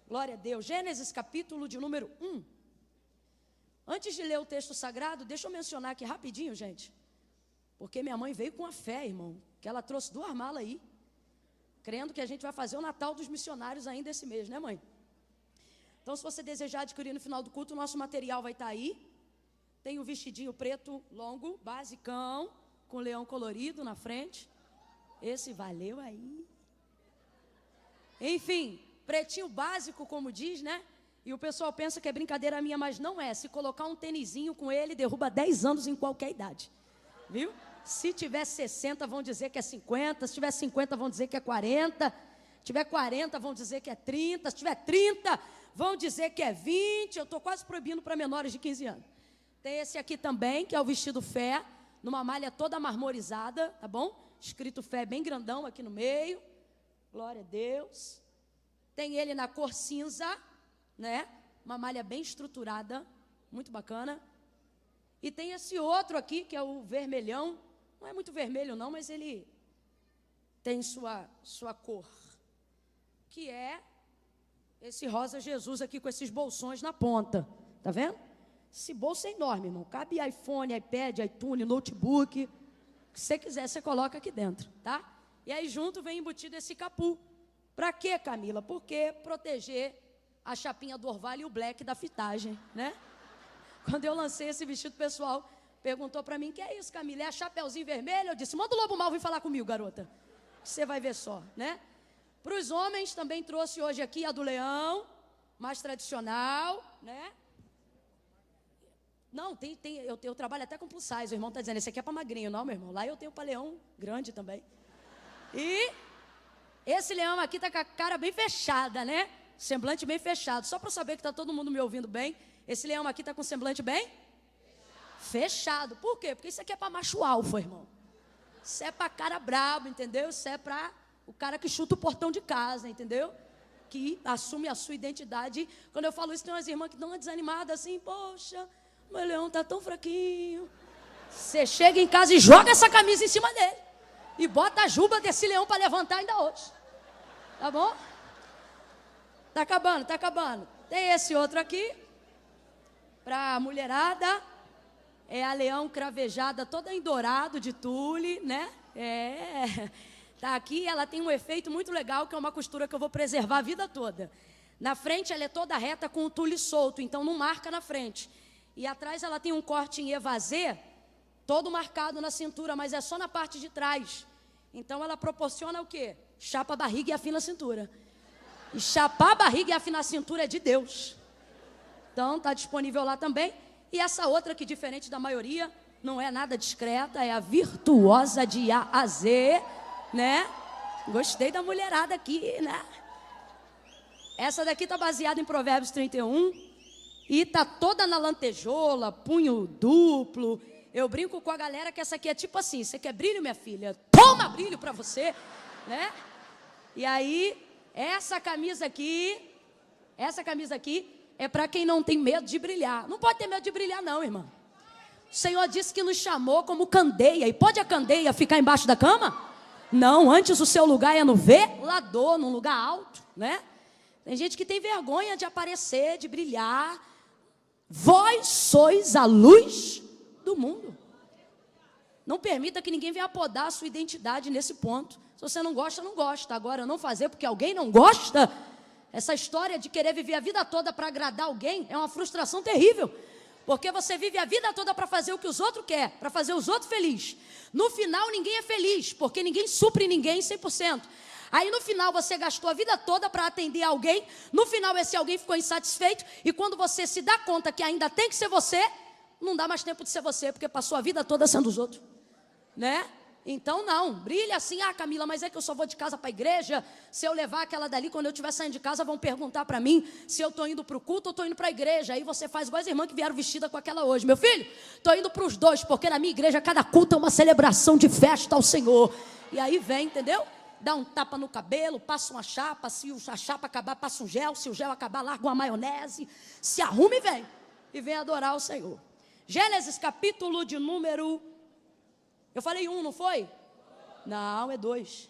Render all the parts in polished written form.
Glória a Deus. Gênesis capítulo de número 1. Antes de ler o texto sagrado, deixa eu mencionar aqui rapidinho, gente. Porque minha mãe veio com a fé, irmão, que ela trouxe 2 malas aí, crendo que a gente vai fazer o Natal dos missionários ainda esse mês, né, mãe? Então, se você desejar adquirir no final do culto, o nosso material vai estar aí. Tem um vestidinho preto longo, basicão, com leão colorido na frente. Esse valeu aí. Enfim, pretinho básico, como diz, né? E o pessoal pensa que é brincadeira minha, mas não é. Se colocar um tênisinho com ele, derruba 10 anos em qualquer idade. Viu? Se tiver 60, vão dizer que é 50. Se tiver 50, vão dizer que é 40. Se tiver 40, vão dizer que é 30. Se tiver 30, vão dizer que é 20. Eu estou quase proibindo para menores de 15 anos. Tem esse aqui também, que é o vestido fé, numa malha toda marmorizada, tá bom? Escrito fé bem grandão aqui no meio. Glória a Deus. Tem ele na cor cinza, né? Uma malha bem estruturada, muito bacana. E tem esse outro aqui, que é o vermelhão. Não é muito vermelho não, mas ele tem sua cor. Que é esse rosa Jesus aqui com esses bolsões na ponta. Tá vendo? Esse bolso é enorme, irmão. Cabe iPhone, iPad, iTunes, notebook. O que você quiser, você coloca aqui dentro, tá? E aí junto vem embutido esse capu. Pra quê, Camila? Porque proteger a chapinha do orvalho e o black da fitagem, né? Quando eu lancei esse vestido, o pessoal perguntou para mim, que é isso, Camila? É a chapeuzinho vermelho? Eu disse, manda o lobo mal vir falar comigo, garota. Você vai ver só, né? Para os homens, também trouxe hoje aqui a do leão, mais tradicional, né? Não, eu trabalho até com plus size, o irmão está dizendo, esse aqui é para magrinho. Não, meu irmão, lá eu tenho para leão grande também. E esse leão aqui está com a cara bem fechada, né? Semblante bem fechado. Só para saber que está todo mundo me ouvindo bem, esse leão aqui está com semblante bem? Fechado. Por quê? Porque isso aqui é para macho alfa, irmão. Isso é para cara brabo, entendeu? Isso é para o cara que chuta o portão de casa, entendeu? Que assume a sua identidade. Quando eu falo isso, tem umas irmãs que dão uma desanimada assim, poxa, meu leão está tão fraquinho. Você chega em casa e joga essa camisa em cima dele. E bota a juba desse leão para levantar ainda hoje. Tá bom? Tá acabando, tá acabando. Tem esse outro aqui. Para a mulherada. É a leão cravejada toda em dourado de tule, né? Tá aqui, ela tem um efeito muito legal, que é uma costura que eu vou preservar a vida toda. Na frente ela é toda reta com o tule solto, então não marca na frente. E atrás ela tem um corte em evasê, todo marcado na cintura, mas é só na parte de trás. Então ela proporciona o quê? Chapa a barriga e afina a cintura. E chapar a barriga e afinar a cintura é de Deus. Então está disponível lá também. E essa outra que, diferente da maioria, não é nada discreta, é a virtuosa de A a Z, né? Gostei da mulherada aqui, né? Essa daqui está baseada em Provérbios 31 e está toda na lantejola, punho duplo. Eu brinco com a galera que essa aqui é tipo assim, você quer brilho, minha filha? Toma brilho para você, né? E aí, essa camisa aqui é para quem não tem medo de brilhar. Não pode ter medo de brilhar não, irmão. O Senhor disse que nos chamou como candeia. E pode a candeia ficar embaixo da cama? Não, antes o seu lugar é no velador, num lugar alto, né? Tem gente que tem vergonha de aparecer, de brilhar. Vós sois a luz do mundo. Não permita que ninguém venha podar a sua identidade nesse ponto. Se você não gosta, não gosta. Agora, não fazer porque alguém não gosta, essa história de querer viver a vida toda para agradar alguém é uma frustração terrível. Porque você vive a vida toda para fazer o que os outros querem, para fazer os outros felizes. No final, ninguém é feliz, porque ninguém supre ninguém 100%. Aí, no final, você gastou a vida toda para atender alguém. No final, esse alguém ficou insatisfeito. E quando você se dá conta que ainda tem que ser você, não dá mais tempo de ser você, porque passou a vida toda sendo os outros. Né? Então não, brilha assim, Camila, mas é que eu só vou de casa para a igreja. Se eu levar aquela dali, quando eu estiver saindo de casa, vão perguntar para mim se eu estou indo para o culto ou estou indo para a igreja. Aí você faz igual as irmãs que vieram vestida com aquela hoje. Meu filho, estou indo para os dois, porque na minha igreja cada culto é uma celebração de festa ao Senhor. E aí vem, entendeu? Dá um tapa no cabelo, passa uma chapa, se a chapa acabar, passa um gel, se o gel acabar, larga uma maionese, se arruma e vem adorar o Senhor. Gênesis capítulo de número... Eu falei 1, não foi? Não, é 2.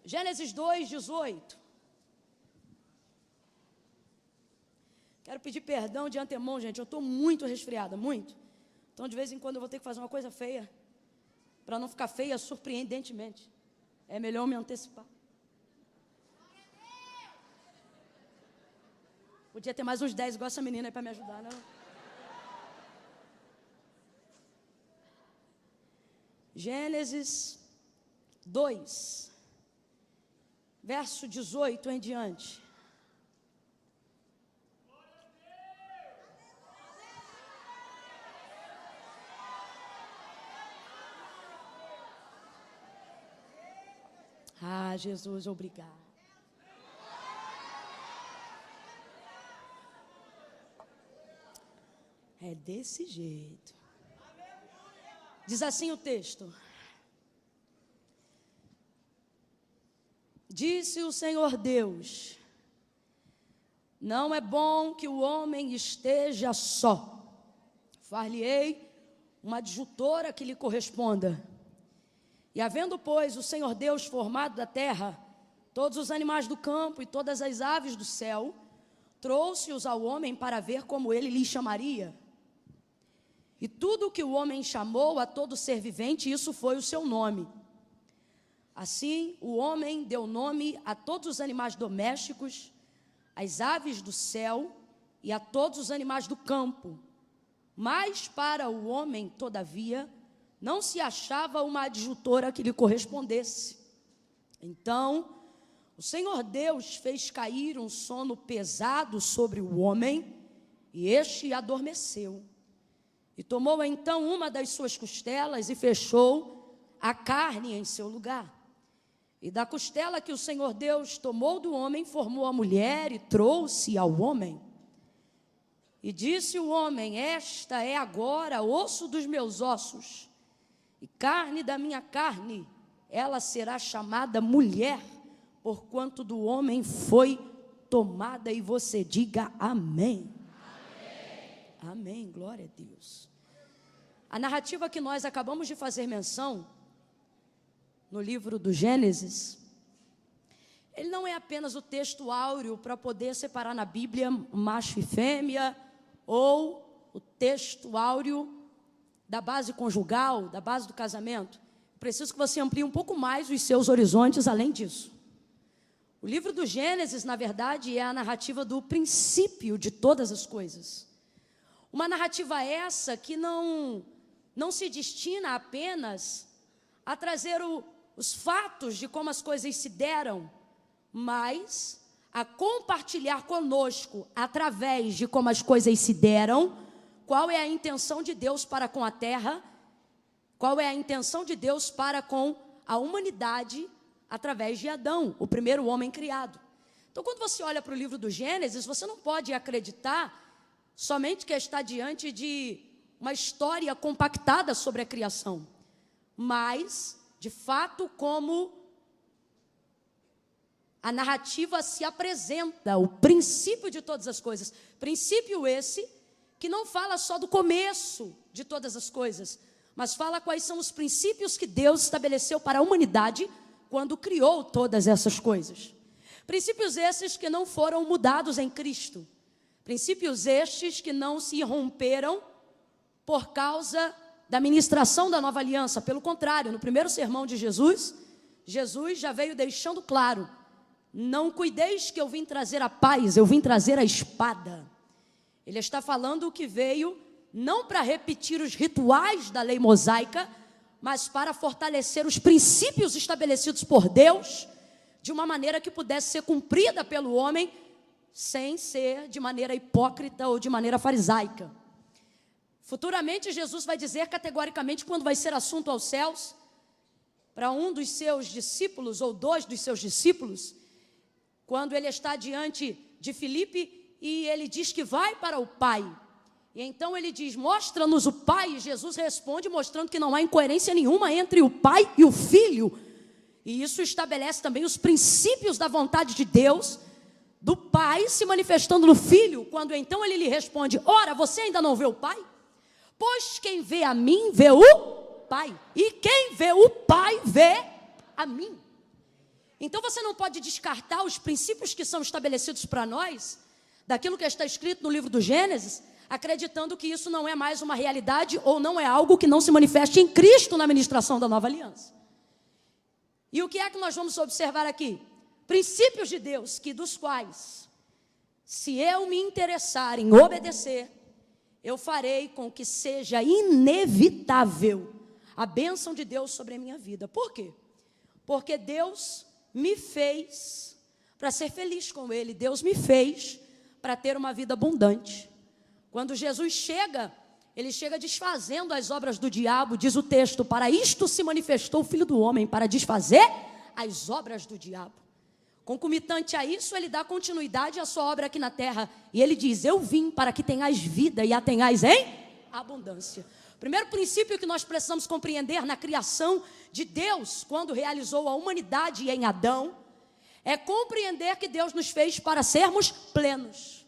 Gênesis 2, 18. Quero pedir perdão de antemão, gente. Eu estou muito resfriada, muito. Então, de vez em quando, eu vou ter que fazer uma coisa feia. Para não ficar feia surpreendentemente. É melhor me antecipar. Podia ter mais uns 10 igual essa menina aí para me ajudar, né? Gênesis 2, verso 18 em diante. Ah, Jesus, obrigado. É desse jeito. Diz assim o texto. Disse o Senhor Deus: não é bom que o homem esteja só. Far-lhe-ei uma adjutora que lhe corresponda. E havendo, pois, o Senhor Deus formado da terra todos os animais do campo e todas as aves do céu, trouxe-os ao homem para ver como ele lhe chamaria. E tudo o que o homem chamou a todo ser vivente, isso foi o seu nome. Assim, o homem deu nome a todos os animais domésticos, às aves do céu e a todos os animais do campo. Mas para o homem, todavia, não se achava uma adjutora que lhe correspondesse. Então, o Senhor Deus fez cair um sono pesado sobre o homem, e este adormeceu. E tomou então uma das suas costelas e fechou a carne em seu lugar. E da costela que o Senhor Deus tomou do homem, formou a mulher e trouxe ao homem. E disse o homem: esta é agora osso dos meus ossos e carne da minha carne, ela será chamada mulher, porquanto do homem foi tomada. E você diga amém. Amém. Amém, glória a Deus. A narrativa que nós acabamos de fazer menção, no livro do Gênesis, ele não é apenas o texto áureo para poder separar na Bíblia macho e fêmea, ou o texto áureo da base conjugal, da base do casamento. Preciso que você amplie um pouco mais os seus horizontes além disso. O livro do Gênesis, na verdade, é a narrativa do princípio de todas as coisas. Uma narrativa essa que não se destina apenas a trazer os fatos de como as coisas se deram, mas a compartilhar conosco, através de como as coisas se deram, qual é a intenção de Deus para com a terra, qual é a intenção de Deus para com a humanidade, através de Adão, o primeiro homem criado. Então, quando você olha para o livro do Gênesis, você não pode acreditar somente que está diante de uma história compactada sobre a criação, mas, de fato, como a narrativa se apresenta, o princípio de todas as coisas. Princípio esse que não fala só do começo de todas as coisas, mas fala quais são os princípios que Deus estabeleceu para a humanidade quando criou todas essas coisas. Princípios esses que não foram mudados em Cristo. Princípios estes que não se romperam por causa da ministração da nova aliança. Pelo contrário, no primeiro sermão de Jesus, Jesus já veio deixando claro: não cuideis que eu vim trazer a paz, eu vim trazer a espada. Ele está falando que veio não para repetir os rituais da lei mosaica, mas para fortalecer os princípios estabelecidos por Deus, de uma maneira que pudesse ser cumprida pelo homem, sem ser de maneira hipócrita ou de maneira farisaica. Futuramente Jesus vai dizer categoricamente, quando vai ser assunto aos céus, para um dos seus discípulos, ou dois dos seus discípulos, quando ele está diante de Filipe, e ele diz que vai para o Pai. E então ele diz: mostra-nos o Pai. E Jesus responde mostrando que não há incoerência nenhuma entre o Pai e o Filho. E isso estabelece também os princípios da vontade de Deus, do Pai se manifestando no Filho, quando então ele lhe responde: ora, você ainda não vê o Pai? Pois quem vê a mim, vê o Pai. E quem vê o Pai, vê a mim. Então você não pode descartar os princípios que são estabelecidos para nós, daquilo que está escrito no livro do Gênesis, acreditando que isso não é mais uma realidade ou não é algo que não se manifeste em Cristo na ministração da nova aliança. E o que é que nós vamos observar aqui? Princípios de Deus, dos quais, se eu me interessar em obedecer, eu farei com que seja inevitável a bênção de Deus sobre a minha vida. Por quê? Porque Deus me fez para ser feliz com Ele. Deus me fez para ter uma vida abundante. Quando Jesus chega, Ele chega desfazendo as obras do diabo, diz o texto, para isto se manifestou o Filho do Homem, para desfazer as obras do diabo. Concomitante a isso, Ele dá continuidade à sua obra aqui na terra. E Ele diz, eu vim para que tenhais vida e a tenhais em abundância. O primeiro princípio que nós precisamos compreender na criação de Deus, quando realizou a humanidade em Adão, é compreender que Deus nos fez para sermos plenos.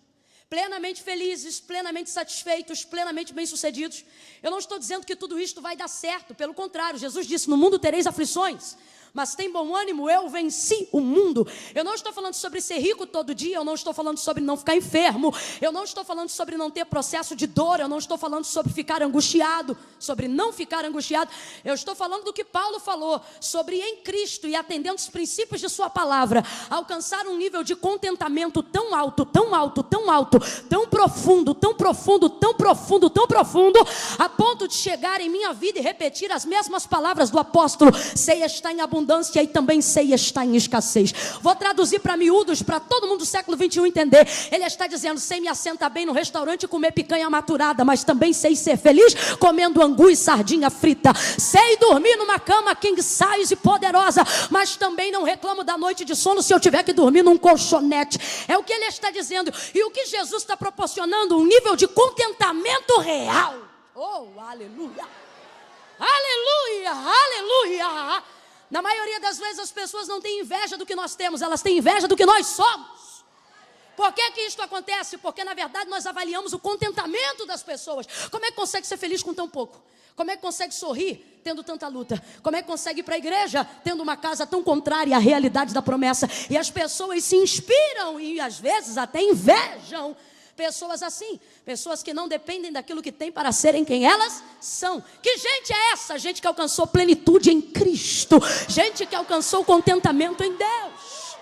Plenamente felizes, plenamente satisfeitos, plenamente bem-sucedidos. Eu não estou dizendo que tudo isto vai dar certo, pelo contrário, Jesus disse, no mundo tereis aflições, mas tem bom ânimo, eu venci o mundo. Eu não estou falando sobre ser rico todo dia, eu não estou falando sobre não ficar enfermo, eu não estou falando sobre não ter processo de dor, eu não estou falando sobre ficar angustiado, sobre não ficar angustiado. Eu estou falando do que Paulo falou, sobre em Cristo e atendendo os princípios de sua palavra, alcançar um nível de contentamento tão alto, tão alto, tão alto, tão profundo, tão profundo, tão profundo, tão profundo, a ponto de chegar em minha vida e repetir as mesmas palavras do apóstolo, ceia está em abundância e também ceia está em escassez. Vou traduzir para miúdos, para todo mundo do século 21 entender. Ele está dizendo, sei me assentar bem no restaurante e comer picanha maturada, mas também sei ser feliz comendo angu e sardinha frita. Sei dormir numa cama king size e poderosa, mas também não reclamo da noite de sono se eu tiver que dormir num colchonete. É o que ele está dizendo. E o que Jesus está proporcionando? Um nível de contentamento real. Oh, aleluia! Aleluia! Aleluia! Na maioria das vezes as pessoas não têm inveja do que nós temos, elas têm inveja do que nós somos. Por que que isto acontece? Porque na verdade nós avaliamos o contentamento das pessoas. Como é que consegue ser feliz com tão pouco? Como é que consegue sorrir tendo tanta luta? Como é que consegue ir para a igreja tendo uma casa tão contrária à realidade da promessa? E as pessoas se inspiram e às vezes até invejam pessoas assim, pessoas que não dependem daquilo que têm para serem quem elas são. Que gente é essa? Gente que alcançou plenitude em Cristo, gente que alcançou contentamento em Deus.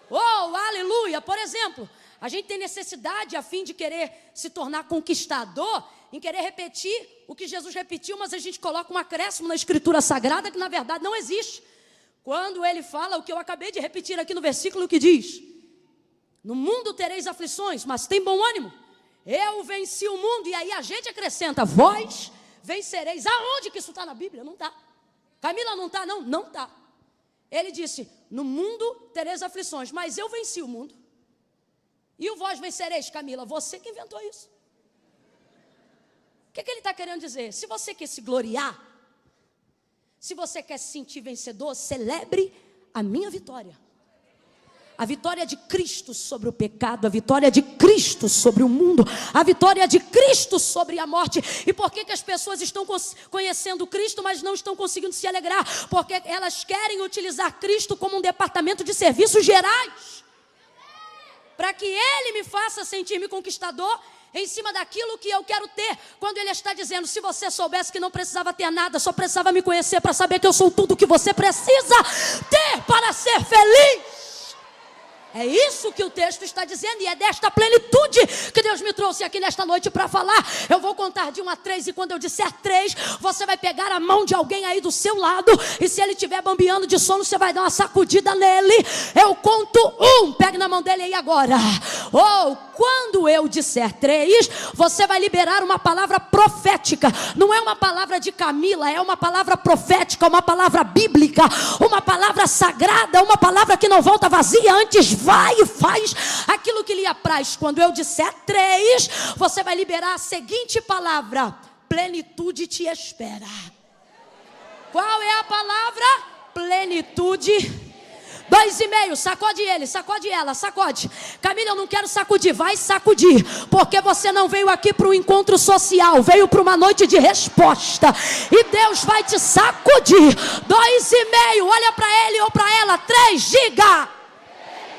Oh, aleluia! Por exemplo, a gente tem necessidade, a fim de querer se tornar conquistador, em querer repetir o que Jesus repetiu, mas a gente coloca um acréscimo na Escritura Sagrada que na verdade não existe. Quando ele fala o que eu acabei de repetir aqui no versículo que diz, no mundo tereis aflições, mas tem bom ânimo. Eu venci o mundo. E aí a gente acrescenta, vós vencereis. Aonde que isso está na Bíblia? Não está. Camila, não está? Não está. Ele disse, no mundo tereis aflições, mas eu venci o mundo. E o vós vencereis, Camila? Você que inventou isso. O que ele está querendo dizer? Se você quer se gloriar, se você quer se sentir vencedor, celebre a minha vitória. A vitória de Cristo sobre o pecado, a vitória de Cristo sobre o mundo, a vitória de Cristo sobre a morte. E por que as pessoas estão conhecendo Cristo, mas não estão conseguindo se alegrar? Porque elas querem utilizar Cristo como um departamento de serviços gerais, para que Ele me faça sentir-me conquistador em cima daquilo que eu quero ter. Quando Ele está dizendo, se você soubesse que não precisava ter nada, só precisava me conhecer para saber que eu sou tudo que você precisa ter para ser feliz. É isso que o texto está dizendo, e é desta plenitude que Deus me trouxe aqui nesta noite para falar. Eu vou contar de 1 a 3, e quando eu disser 3, você vai pegar a mão de alguém aí do seu lado, e se ele estiver bambeando de sono, você vai dar uma sacudida nele. Eu conto 1, pegue na mão dele aí agora. Ou quando eu disser 3, você vai liberar uma palavra profética. Não é uma palavra de Camila, é uma palavra profética, uma palavra bíblica, uma palavra sagrada, uma palavra que não volta vazia, antes vai e faz aquilo que lhe apraz. Quando eu disser 3, você vai liberar a seguinte palavra: plenitude te espera. Qual é a palavra? Plenitude. 2,5, sacode ele, sacode ela, sacode. Camila, eu não quero sacudir, vai sacudir, porque você não veio aqui para um encontro social, veio para uma noite de resposta, e Deus vai te sacudir. 2,5, olha para ele ou para ela. 3, diga: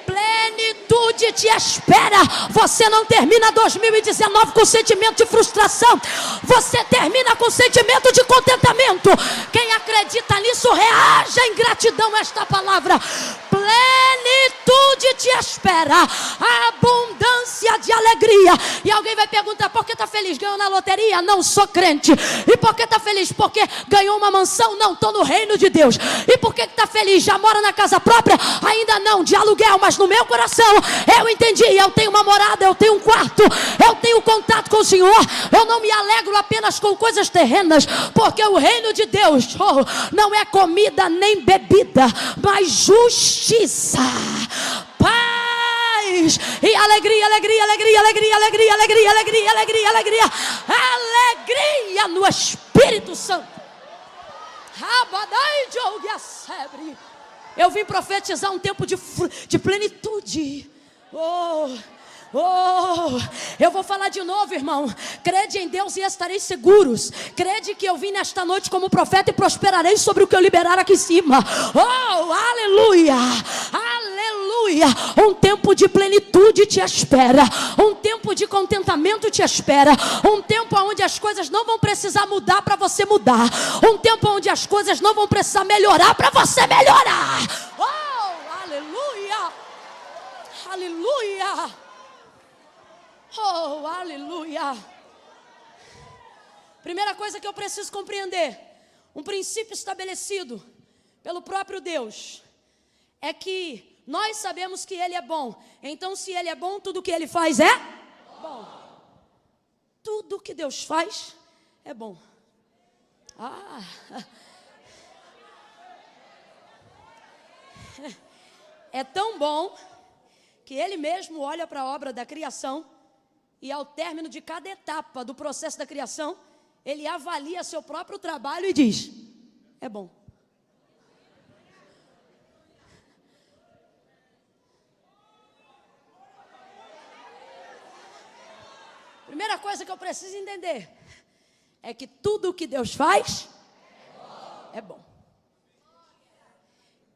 plenitude plenitude te espera. Você não termina 2019 com sentimento de frustração. Você termina com sentimento de contentamento. Quem acredita nisso, reaja em gratidão a esta palavra. Plenitude te espera. Abundância de alegria. E alguém vai perguntar, por que está feliz? Ganhou na loteria? Não, sou crente. E por que está feliz? Porque ganhou uma mansão? Não, estou no reino de Deus. E por que está feliz? Já mora na casa própria? Ainda não, de aluguel, mas no meu coração eu entendi, eu tenho uma morada, eu tenho um quarto, eu tenho contato com o Senhor. Eu não me alegro apenas com coisas terrenas, porque o reino de Deus não é comida nem bebida, mas justiça, paz e alegria, alegria, alegria, alegria, alegria, alegria, alegria, alegria, alegria, alegria no Espírito Santo. Eu vim profetizar um tempo de plenitude. Eu vou falar de novo, irmão. Crede em Deus e estareis seguros. Crede que eu vim nesta noite como profeta e prosperarei sobre o que eu liberar aqui em cima. Aleluia, aleluia. Um tempo de plenitude te espera. Um tempo de contentamento te espera. Um tempo onde as coisas não vão precisar mudar para você mudar. Um tempo onde as coisas não vão precisar melhorar para você melhorar. Aleluia, aleluia. Aleluia. Primeira coisa que eu preciso compreender, um princípio estabelecido pelo próprio Deus, é que nós sabemos que Ele é bom. Então, se Ele é bom, tudo que Ele faz é bom. Tudo que Deus faz é bom. É tão bom que Ele mesmo olha para a obra da criação e ao término de cada etapa do processo da criação, Ele avalia seu próprio trabalho e diz, é bom. Primeira coisa que eu preciso entender é que tudo o que Deus faz é bom.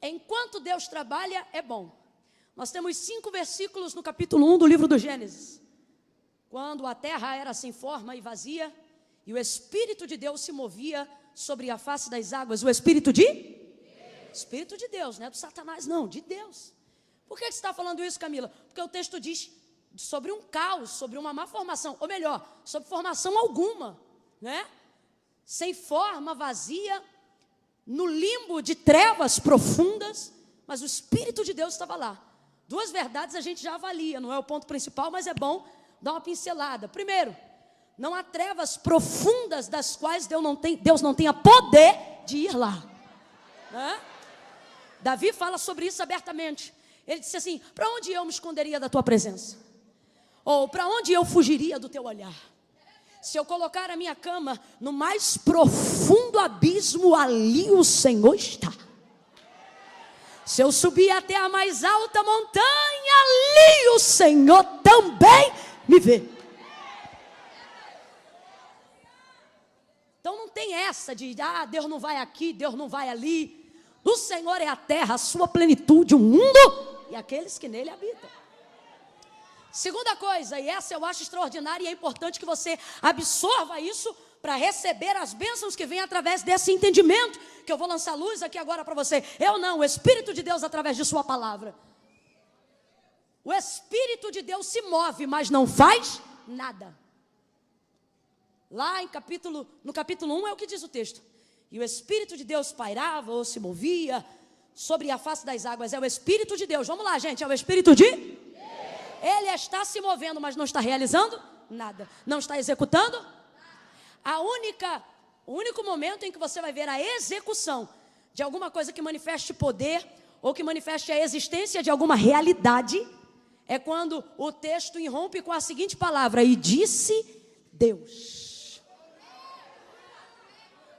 Enquanto Deus trabalha, é bom. Nós temos 5 versículos no capítulo 1 do livro do Gênesis. Quando a terra era sem forma e vazia, e o Espírito de Deus se movia sobre a face das águas. O Espírito de? Espírito de Deus, não é do Satanás não, de Deus. Por que você está falando isso, Camila? Porque o texto diz sobre um caos, sobre uma má formação, ou melhor, sobre formação alguma, né? Sem forma, vazia, no limbo de trevas profundas, mas o Espírito de Deus estava lá. 2 verdades a gente já avalia, não é o ponto principal, mas é bom dar uma pincelada. Primeiro, não há trevas profundas das quais Deus não tenha poder de ir lá. Davi fala sobre isso abertamente. Ele disse assim, para onde eu me esconderia da tua presença? Ou para onde eu fugiria do teu olhar? Se eu colocar a minha cama no mais profundo abismo, ali o Senhor está. Se eu subir até a mais alta montanha, ali o Senhor também me vê. Então não tem essa de, Deus não vai aqui, Deus não vai ali. O Senhor é a terra, a sua plenitude, o mundo e aqueles que nele habitam. Segunda coisa, e essa eu acho extraordinária e é importante que você absorva isso para receber as bênçãos que vêm através desse entendimento, que eu vou lançar luz aqui agora para você. Eu não, o Espírito de Deus através de sua palavra. O Espírito de Deus se move, mas não faz nada. Lá no capítulo 1 é o que diz o texto. E o Espírito de Deus pairava ou se movia sobre a face das águas. É o Espírito de Deus. Vamos lá, gente, é o Espírito de Deus. Ele está se movendo, mas não está realizando nada. Não está executando. O único momento em que você vai ver a execução de alguma coisa que manifeste poder ou que manifeste a existência de alguma realidade é quando o texto irrompe com a seguinte palavra: e disse Deus.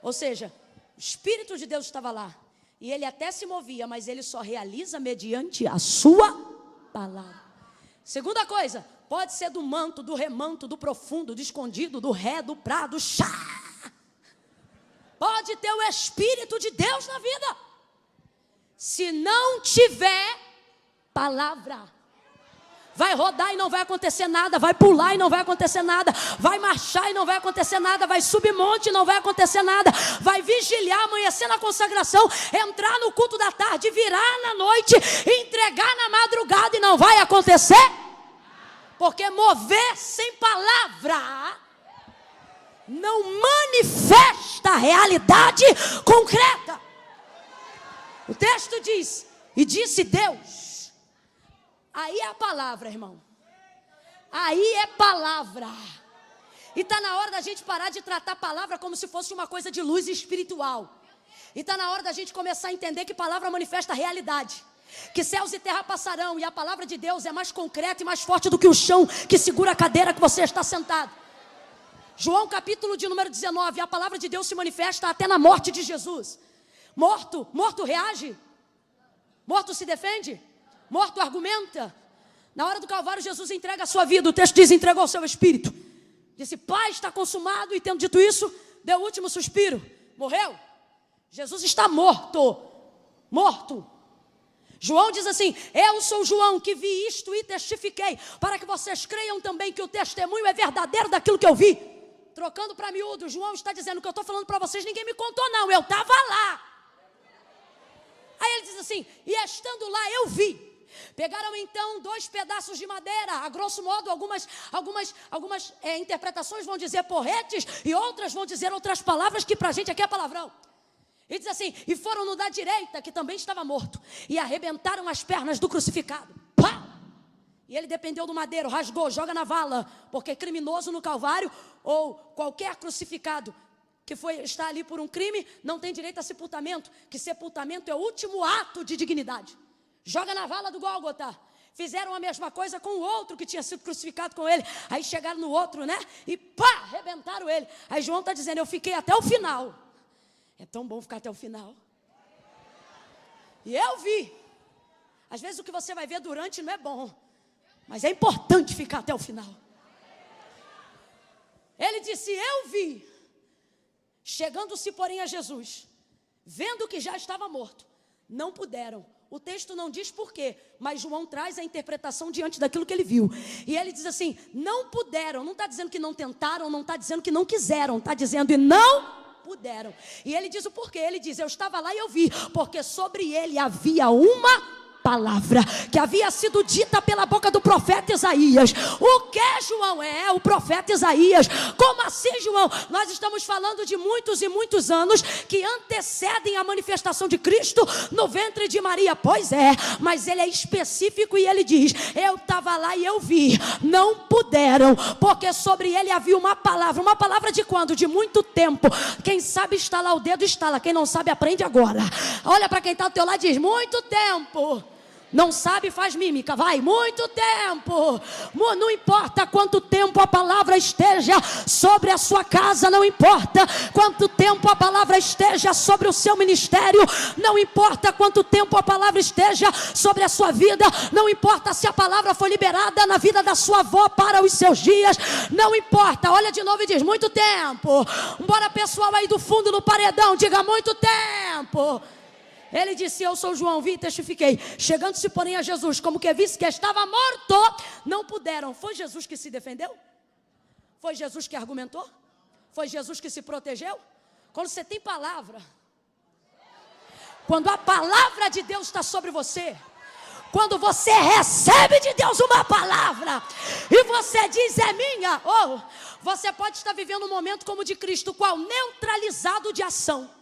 Ou seja, o Espírito de Deus estava lá e ele até se movia, mas ele só realiza mediante a sua palavra. Segunda coisa, pode ser do manto, do remanto, do profundo, do escondido, do ré, do prá, do chá. Pode ter o Espírito de Deus na vida. Se não tiver palavra, vai rodar e não vai acontecer nada, vai pular e não vai acontecer nada, vai marchar e não vai acontecer nada, vai subir monte e não vai acontecer nada, vai vigiliar, amanhecer na consagração, entrar no culto da tarde, virar na noite, entregar na madrugada e não vai acontecer, porque mover sem palavra não manifesta a realidade concreta. O texto diz, e disse Deus, aí é a palavra, irmão, aí é palavra, e está na hora da gente parar de tratar a palavra como se fosse uma coisa de luz espiritual, e está na hora da gente começar a entender que palavra manifesta a realidade, que céus e terra passarão, e a palavra de Deus é mais concreta e mais forte do que o chão que segura a cadeira que você está sentado. João capítulo de número 19, a palavra de Deus se manifesta até na morte de Jesus. Morto reage? Morto se defende? Morto argumenta? Na hora do Calvário, Jesus entrega a sua vida. O texto diz, entregou o seu espírito. Disse, Pai, está consumado. E tendo dito isso, deu o último suspiro. Morreu. Jesus está morto. Morto. João diz assim, eu sou João que vi isto e testifiquei, para que vocês creiam também que o testemunho é verdadeiro daquilo que eu vi. Trocando para miúdo, João está dizendo que eu estou falando para vocês, ninguém me contou não, eu estava lá. Aí ele diz assim, e estando lá eu vi. Pegaram então 2 pedaços de madeira, a grosso modo algumas interpretações vão dizer porretes e outras vão dizer outras palavras que para a gente aqui é palavrão. E diz assim, e foram no da direita, que também estava morto, e arrebentaram as pernas do crucificado. Pá! E ele dependeu do madeiro, rasgou, joga na vala, porque criminoso no Calvário, ou qualquer crucificado que está ali por um crime, não tem direito a sepultamento, que sepultamento é o último ato de dignidade. Joga na vala do Gólgota. Fizeram a mesma coisa com o outro que tinha sido crucificado com ele. Aí chegaram no outro, né? E pá, arrebentaram ele. Aí João está dizendo, eu fiquei até o final. É tão bom ficar até o final. E eu vi. Às vezes o que você vai ver durante não é bom, mas é importante ficar até o final. Ele disse, eu vi. Chegando-se, porém, a Jesus, vendo que já estava morto, não puderam. O texto não diz porquê, mas João traz a interpretação diante daquilo que ele viu. E ele diz assim, não puderam. Não está dizendo que não tentaram, não está dizendo que não quiseram. Está dizendo, e não puderam. E ele diz o porquê. Ele diz, eu estava lá e eu vi, porque sobre ele havia uma palavra que havia sido dita pela boca do profeta Isaías. O que, João? É o profeta Isaías. Como assim, João? Nós estamos falando de muitos e muitos anos que antecedem a manifestação de Cristo no ventre de Maria. Pois é, mas ele é específico e ele diz, eu estava lá e eu vi, não puderam, porque sobre ele havia uma palavra de quando? De muito tempo. Quem sabe estalar o dedo, estala. Quem não sabe, aprende agora. Olha para quem está ao teu lado e diz, muito tempo. Não sabe, faz mímica, vai, muito tempo. Não importa quanto tempo a palavra esteja sobre a sua casa, não importa quanto tempo a palavra esteja sobre o seu ministério, não importa quanto tempo a palavra esteja sobre a sua vida, não importa se a palavra foi liberada na vida da sua avó para os seus dias, não importa. Olha de novo e diz, muito tempo. Bora pessoal aí do fundo do paredão, diga muito tempo. Ele disse, eu sou João, vi e testifiquei. Chegando-se, porém, a Jesus, como que visse que estava morto, não puderam. Foi Jesus que se defendeu? Foi Jesus que argumentou? Foi Jesus que se protegeu? Quando você tem palavra, quando a palavra de Deus está sobre você, quando você recebe de Deus uma palavra e você diz, é minha, você pode estar vivendo um momento como o de Cristo, qual? Neutralizado de ação.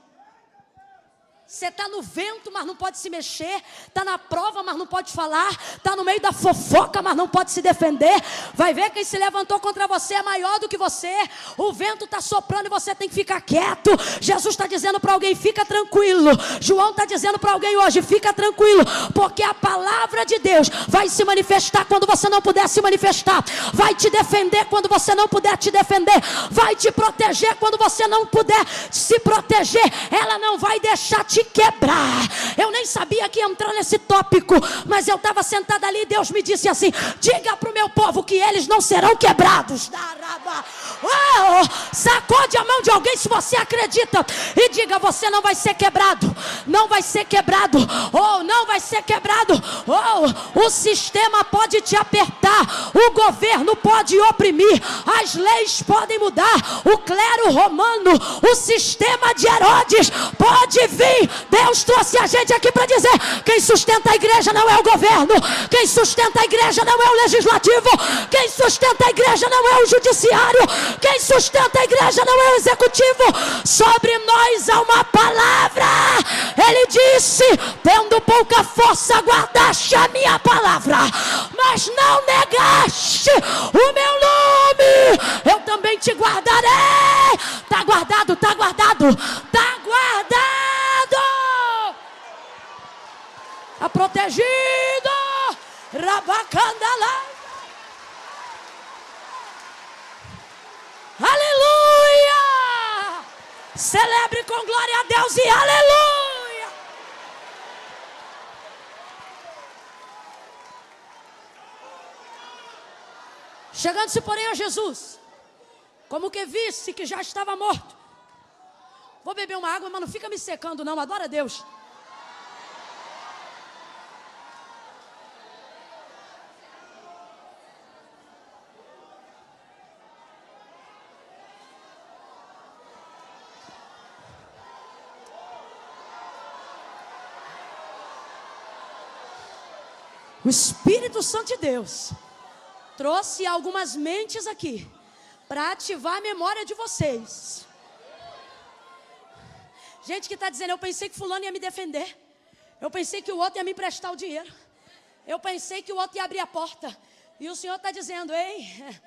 Você está no vento, mas não pode se mexer. Está na prova, mas não pode falar. Está no meio da fofoca, mas não pode se defender. Vai ver quem se levantou contra você é maior do que você. O vento está soprando e você tem que ficar quieto. Jesus está dizendo para alguém, fica tranquilo. João está dizendo para alguém hoje, fica tranquilo, porque a palavra de Deus vai se manifestar quando você não puder se manifestar. Vai te defender quando você não puder te defender. Vai te proteger quando você não puder se proteger. Ela não vai deixar te quebrar. Eu nem sabia que ia entrar nesse tópico, mas eu estava sentada ali e Deus me disse assim, diga para o meu povo que eles não serão quebrados. Sacode a mão de alguém se você acredita e diga, você não vai ser quebrado. Não vai ser quebrado. Não vai ser quebrado. O sistema pode te apertar, O governo pode oprimir, as leis podem mudar, o clero romano, o sistema de Herodes pode vir. Deus trouxe a gente aqui para dizer: quem sustenta a igreja não é o governo, quem sustenta a igreja não é o legislativo, quem sustenta a igreja não é o judiciário, quem sustenta a igreja não é o executivo. Sobre nós há uma palavra. Ele disse: tendo pouca força, guardaste a minha palavra, mas não negaste o meu nome. Eu também te guardarei. Está guardado, está guardado, está guardado, está protegido. Rabacandala. Aleluia! Celebre com glória a Deus e aleluia! Chegando-se, porém, a Jesus, como que visse que já estava morto. Vou beber uma água, mas não fica me secando não, adora a Deus. O Espírito Santo de Deus trouxe algumas mentes aqui para ativar a memória de vocês. Gente que está dizendo: eu pensei que fulano ia me defender, eu pensei que o outro ia me emprestar o dinheiro, eu pensei que o outro ia abrir a porta. E o Senhor está dizendo: ei,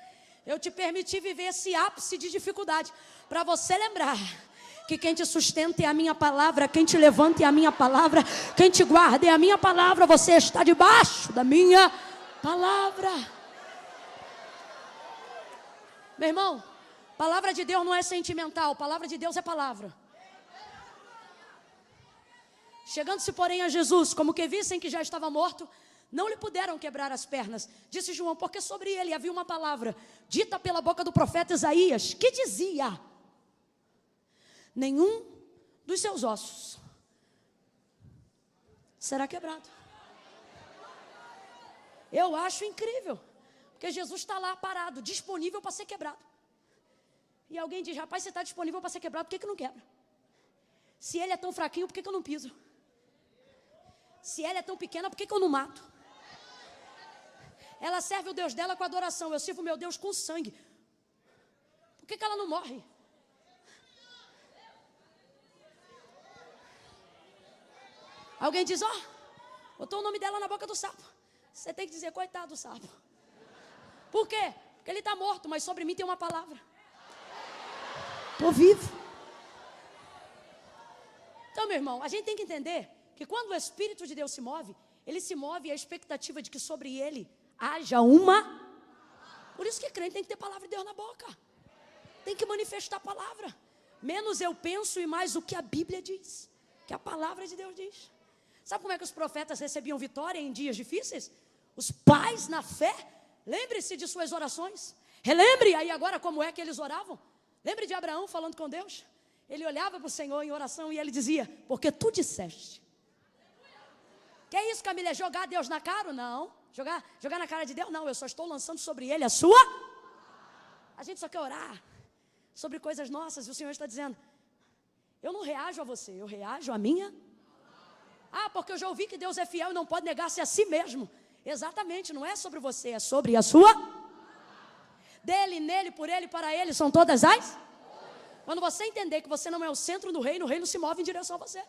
eu te permiti viver esse ápice de dificuldade para você lembrar que quem te sustenta é a minha palavra, quem te levanta é a minha palavra, quem te guarda é a minha palavra. Você está debaixo da minha palavra. Meu irmão, palavra de Deus não é sentimental, palavra de Deus é palavra. Chegando-se, porém, a Jesus, como que vissem que já estava morto, não lhe puderam quebrar as pernas. Disse João: porque sobre ele havia uma palavra dita pela boca do profeta Isaías, que dizia: nenhum dos seus ossos será quebrado. Eu acho incrível, porque Jesus está lá parado, disponível para ser quebrado. E alguém diz: rapaz, você está disponível para ser quebrado, por que não quebra? Se ele é tão fraquinho, por que eu não piso? Se ela é tão pequena, por que eu não mato? Ela serve o Deus dela com adoração, eu sirvo o meu Deus com sangue. Por que ela não morre? Alguém diz: ó, botou o nome dela na boca do sapo. Você tem que dizer: coitado do sapo. Por quê? Porque ele está morto, mas sobre mim tem uma palavra. Estou vivo. Então, meu irmão, a gente tem que entender que quando o Espírito de Deus se move, ele se move à expectativa de que sobre ele haja uma. Por isso que crente tem que ter palavra de Deus na boca. Tem que manifestar a palavra. Menos eu penso e mais o que a Bíblia diz, que a palavra de Deus diz. Sabe como é que os profetas recebiam vitória em dias difíceis? Os pais na fé. Lembre-se de suas orações. Relembre aí agora como é que eles oravam. Lembre de Abraão falando com Deus. Ele olhava para o Senhor em oração e ele dizia: porque tu disseste. Que é isso, Camila? É jogar Deus na cara? Não. Jogar na cara de Deus? Não. Eu só estou lançando sobre ele a sua. A gente só quer orar sobre coisas nossas e o Senhor está dizendo: eu não reajo a você, eu reajo a minha. Ah, porque eu já ouvi que Deus é fiel e não pode negar-se a si mesmo. Exatamente, não é sobre você, é sobre a sua. Dele, nele, por ele, para ele, são todas as. Quando você entender que você não é o centro do reino, o reino se move em direção a você.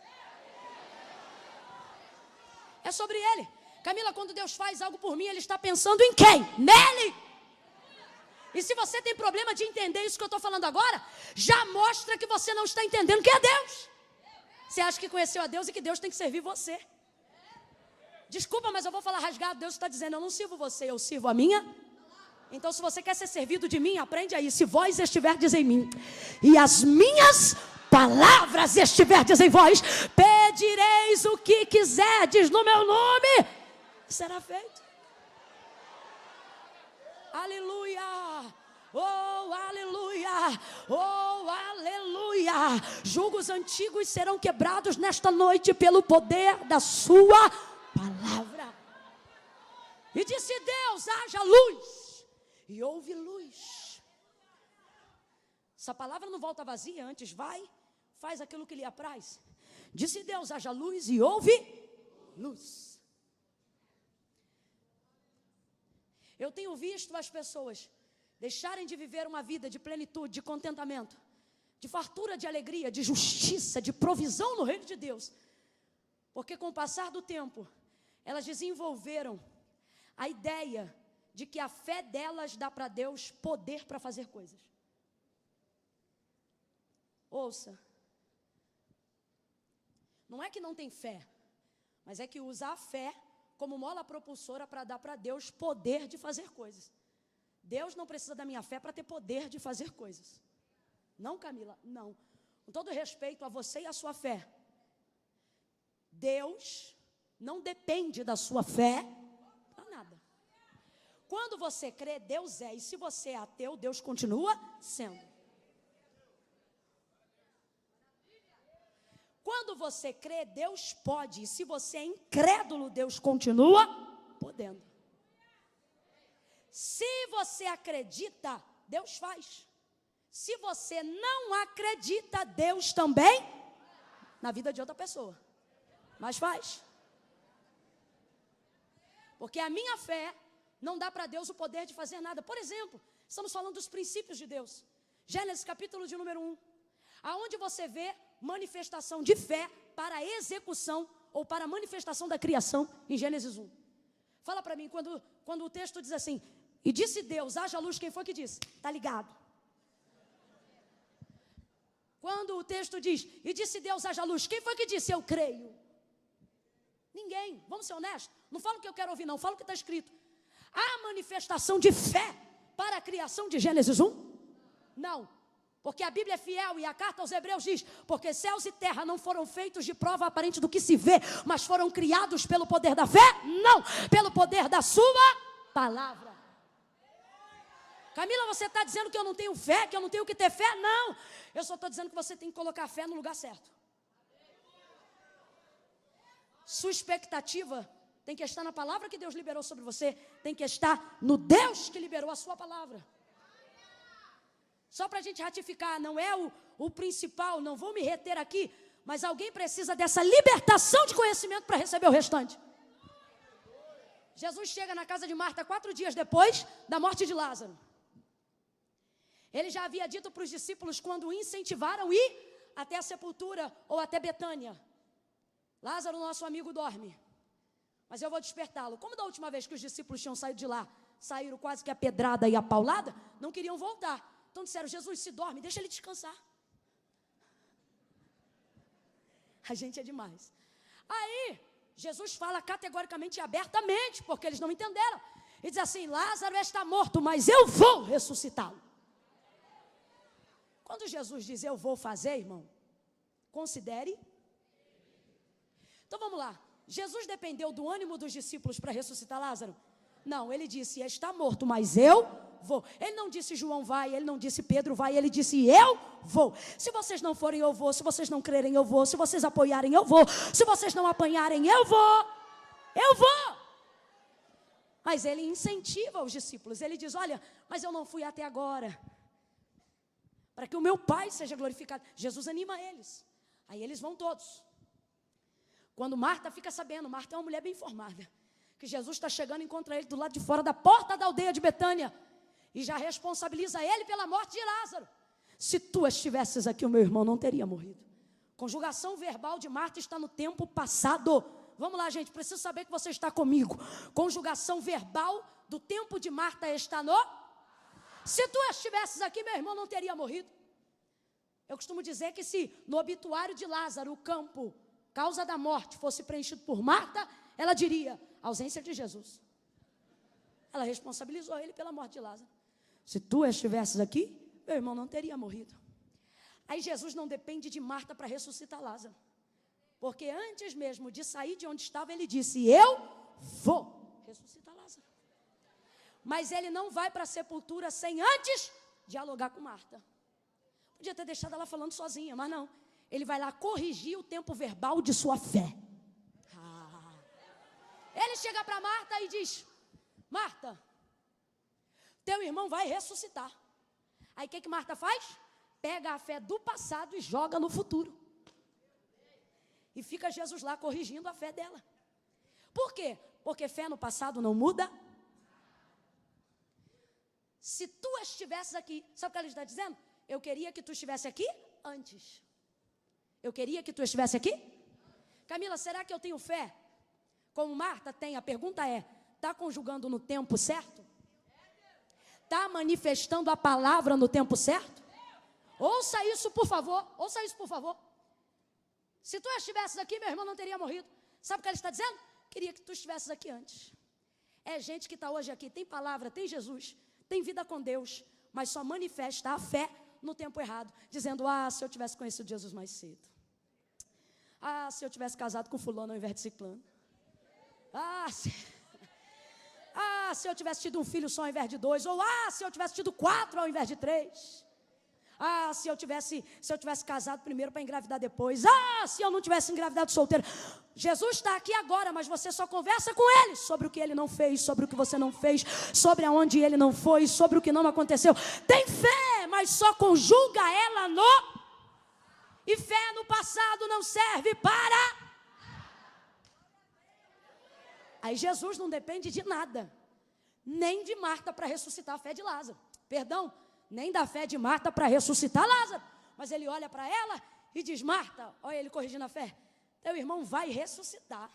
É sobre ele. Camila, quando Deus faz algo por mim, ele está pensando em quem? Nele. E se você tem problema de entender isso que eu estou falando agora, já mostra que você não está entendendo quem é Deus. Você acha que conheceu a Deus e que Deus tem que servir você. Desculpa, mas eu vou falar rasgado. Deus está dizendo: eu não sirvo você, eu sirvo a minha. Então, se você quer ser servido de mim, aprende aí: se vós estiverdes em mim e as minhas palavras estiverdes em vós, pedireis o que quiserdes no meu nome, será feito. Aleluia! Oh, aleluia! Oh, aleluia! Julgos antigos serão quebrados nesta noite pelo poder da sua palavra. E disse Deus: haja luz. e houve luz. Essa palavra não volta vazia, antes vai, faz aquilo que lhe apraz. Disse Deus, haja luz e houve luz. Eu tenho visto as pessoas deixarem de viver uma vida de plenitude, de contentamento, de fartura de alegria, de justiça, de provisão no reino de Deus. Porque com o passar do tempo, elas desenvolveram a ideia de que a fé delas dá para Deus poder para fazer coisas. Ouça, não é que não tem fé, mas é que usa a fé como mola propulsora para dar para Deus poder de fazer coisas. Deus não precisa da minha fé para ter poder de fazer coisas. Não, Camila, não. Com todo respeito a você e a sua fé, Deus não depende da sua fé para nada. Quando você crê, Deus é. E se você é ateu, Deus continua sendo. Quando você crê, Deus pode. E se você é incrédulo, Deus continua podendo. Se você acredita, Deus faz. Se você não acredita, Deus também, na vida de outra pessoa, mas faz. Porque a minha fé não dá para Deus o poder de fazer nada. Por exemplo, estamos falando dos princípios de Deus. Gênesis capítulo de número 1. Aonde você vê manifestação de fé para a execução ou para a manifestação da criação em Gênesis 1. Fala para mim, quando o texto diz assim, e disse Deus, haja luz, quem foi que disse? Está ligado. Quando o texto diz, e disse Deus, haja luz, quem foi que disse? Eu creio. Ninguém, vamos ser honestos, não falo o que eu quero ouvir não, falo o que está escrito. Há manifestação de fé para a criação de Gênesis 1? Não, porque a Bíblia é fiel e a carta aos Hebreus diz, porque céus e terra não foram feitos de prova aparente do que se vê, mas foram criados pelo poder da fé? Não, pelo poder da sua palavra. Camila, você está dizendo que eu não tenho fé, que eu não tenho que ter fé? Não, eu só estou dizendo que você tem que colocar a fé no lugar certo. Sua expectativa tem que estar na palavra que Deus liberou sobre você, tem que estar no Deus que liberou a sua palavra. Só para a gente ratificar, não é o principal, não vou me reter aqui, mas alguém precisa dessa libertação de conhecimento para receber o restante. Jesus chega na casa de Marta 4 dias depois da morte de Lázaro. Ele já havia dito para os discípulos quando o incentivaram a ir até a sepultura ou até Betânia. Lázaro, nosso amigo, dorme, mas eu vou despertá-lo. Como da última vez que os discípulos tinham saído de lá, saíram quase que a pedrada e a paulada, não queriam voltar. Então disseram, Jesus, se dorme, deixa ele descansar. A gente é demais. Aí, Jesus fala categoricamente e abertamente, porque eles não entenderam. E diz assim, Lázaro está morto, mas eu vou ressuscitá-lo. Quando Jesus diz, eu vou fazer, irmão, considere. Então vamos lá. Jesus dependeu do ânimo dos discípulos para ressuscitar Lázaro? Não, ele disse, está morto, mas eu vou. Ele não disse João vai, ele não disse Pedro vai, ele disse eu vou. Se vocês não forem, eu vou. Se vocês não crerem, eu vou. Se vocês apoiarem, eu vou. Se vocês não apanharem, eu vou. Eu vou. Mas ele incentiva os discípulos. Ele diz, olha, mas eu não fui até agora, para que o meu Pai seja glorificado. Jesus anima eles. Aí eles vão todos. Quando Marta fica sabendo, Marta é uma mulher bem informada, que Jesus está chegando e encontra ele do lado de fora da porta da aldeia de Betânia, e já responsabiliza ele pela morte de Lázaro. Se tu estivesses aqui, o meu irmão não teria morrido. Conjugação verbal de Marta está no tempo passado. Vamos lá, gente, preciso saber que você está comigo. Conjugação verbal do tempo de Marta está no... Se tu estivesses aqui, meu irmão não teria morrido. Eu costumo dizer que se no obituário de Lázaro, o campo, causa da morte, fosse preenchido por Marta, ela diria, ausência de Jesus. Ela responsabilizou ele pela morte de Lázaro. Se tu estivesses aqui, meu irmão não teria morrido. Aí Jesus não depende de Marta para ressuscitar Lázaro. Porque antes mesmo de sair de onde estava, ele disse, eu vou ressuscitar Lázaro. Mas ele não vai para a sepultura sem antes dialogar com Marta. Podia ter deixado ela falando sozinha, mas não. Ele vai lá corrigir o tempo verbal de sua fé. Ele chega para Marta e diz, Marta, Teu irmão vai ressuscitar. Aí o que Marta faz? Pega a fé do passado e joga no futuro. E fica Jesus lá corrigindo a fé dela. Por quê? Porque fé no passado não muda. Se tu estivesses aqui, sabe o que ela está dizendo? Eu queria que tu estivesse aqui antes. Eu queria que tu estivesse aqui. Camila, será que eu tenho fé? Como Marta tem, a pergunta é, está conjugando no tempo certo? Está manifestando a palavra no tempo certo? Ouça isso, por favor. Ouça isso, por favor. Se tu estivesses aqui, meu irmão não teria morrido. Sabe o que ela está dizendo? Queria que tu estivesses aqui antes. É gente que está hoje aqui, tem palavra, tem Jesus, tem vida com Deus, mas só manifesta a fé no tempo errado, dizendo, se eu tivesse conhecido Jesus mais cedo. Se eu tivesse casado com fulano ao invés de ciclano. Se eu tivesse tido um filho só ao invés de 2, ou se eu tivesse tido 4 ao invés de 3. Se eu tivesse casado primeiro para engravidar depois. Se eu não tivesse engravidado solteiro. Jesus está aqui agora, mas você só conversa com Ele sobre o que Ele não fez, sobre o que você não fez, sobre aonde Ele não foi, sobre o que não aconteceu. Tem fé, mas só conjuga ela no... E fé no passado não serve para... Aí Jesus não depende de nada, nem de Marta para ressuscitar a fé de Lázaro. Perdão, nem da fé de Marta para ressuscitar Lázaro. Mas ele olha para ela e diz, Marta, olha ele corrigindo a fé, teu irmão vai ressuscitar.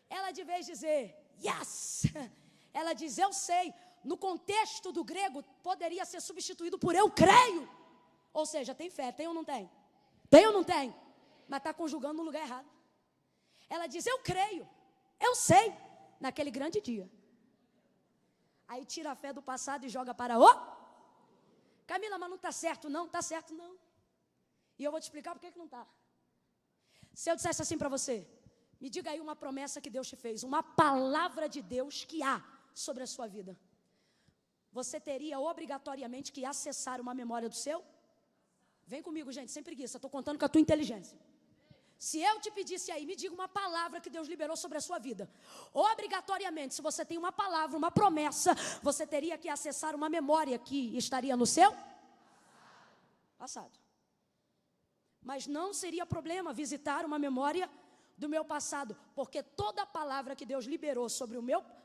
Ela de vez de dizer, yes, ela diz, eu sei. No contexto do grego, poderia ser substituído por eu creio. Ou seja, tem fé, tem ou não tem? Tem ou não tem? Mas está conjugando no lugar errado. Ela diz, eu creio, eu sei, naquele grande dia. Aí tira a fé do passado e joga para o... Camila, mas não está certo não? Está certo não. E eu vou te explicar por que não está. Se eu dissesse assim para você, me diga aí uma promessa que Deus te fez, uma palavra de Deus que há sobre a sua vida. Você teria obrigatoriamente que acessar uma memória do seu? Vem comigo, gente, sem preguiça, estou contando com a tua inteligência. Se eu te pedisse aí, me diga uma palavra que Deus liberou sobre a sua vida. Obrigatoriamente, se você tem uma palavra, uma promessa, você teria que acessar uma memória que estaria no seu passado. Mas não seria problema visitar uma memória do meu passado, porque toda palavra que Deus liberou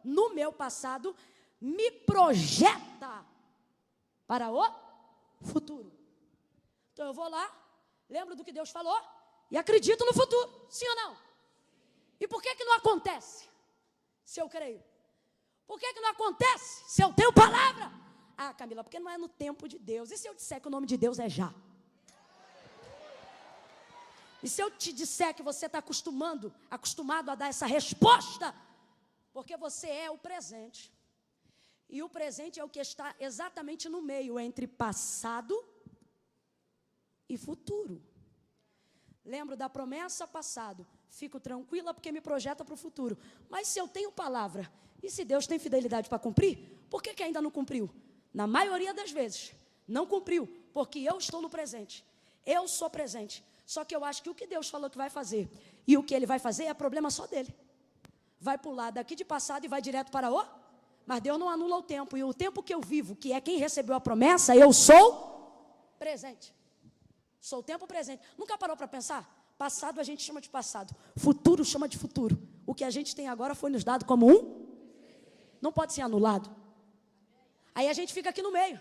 no meu passado, me projeta para o futuro. Então eu vou lá, lembro do que Deus falou, e acredito no futuro, sim ou não? E por que não acontece se eu creio? Por que não acontece se eu tenho palavra? Camila, porque não é no tempo de Deus. E se eu disser que o nome de Deus é já? E se eu te disser que você está acostumado a dar essa resposta? Porque você é o presente. E o presente é o que está exatamente no meio entre passado e futuro. Lembro da promessa passado, fico tranquila porque me projeta para o futuro. Mas se eu tenho palavra, e se Deus tem fidelidade para cumprir, por que ainda não cumpriu? Na maioria das vezes, não cumpriu, porque eu estou no presente. Eu sou presente. Só que eu acho que o que Deus falou que vai fazer, e o que Ele vai fazer é problema só dele. Vai pular daqui de passado e vai direto para o... Mas Deus não anula o tempo, e o tempo que eu vivo, que é quem recebeu a promessa, eu sou presente. Sou o tempo presente. Nunca parou para pensar? Passado a gente chama de passado. Futuro chama de futuro. O que a gente tem agora foi nos dado como não pode ser anulado. Aí a gente fica aqui no meio.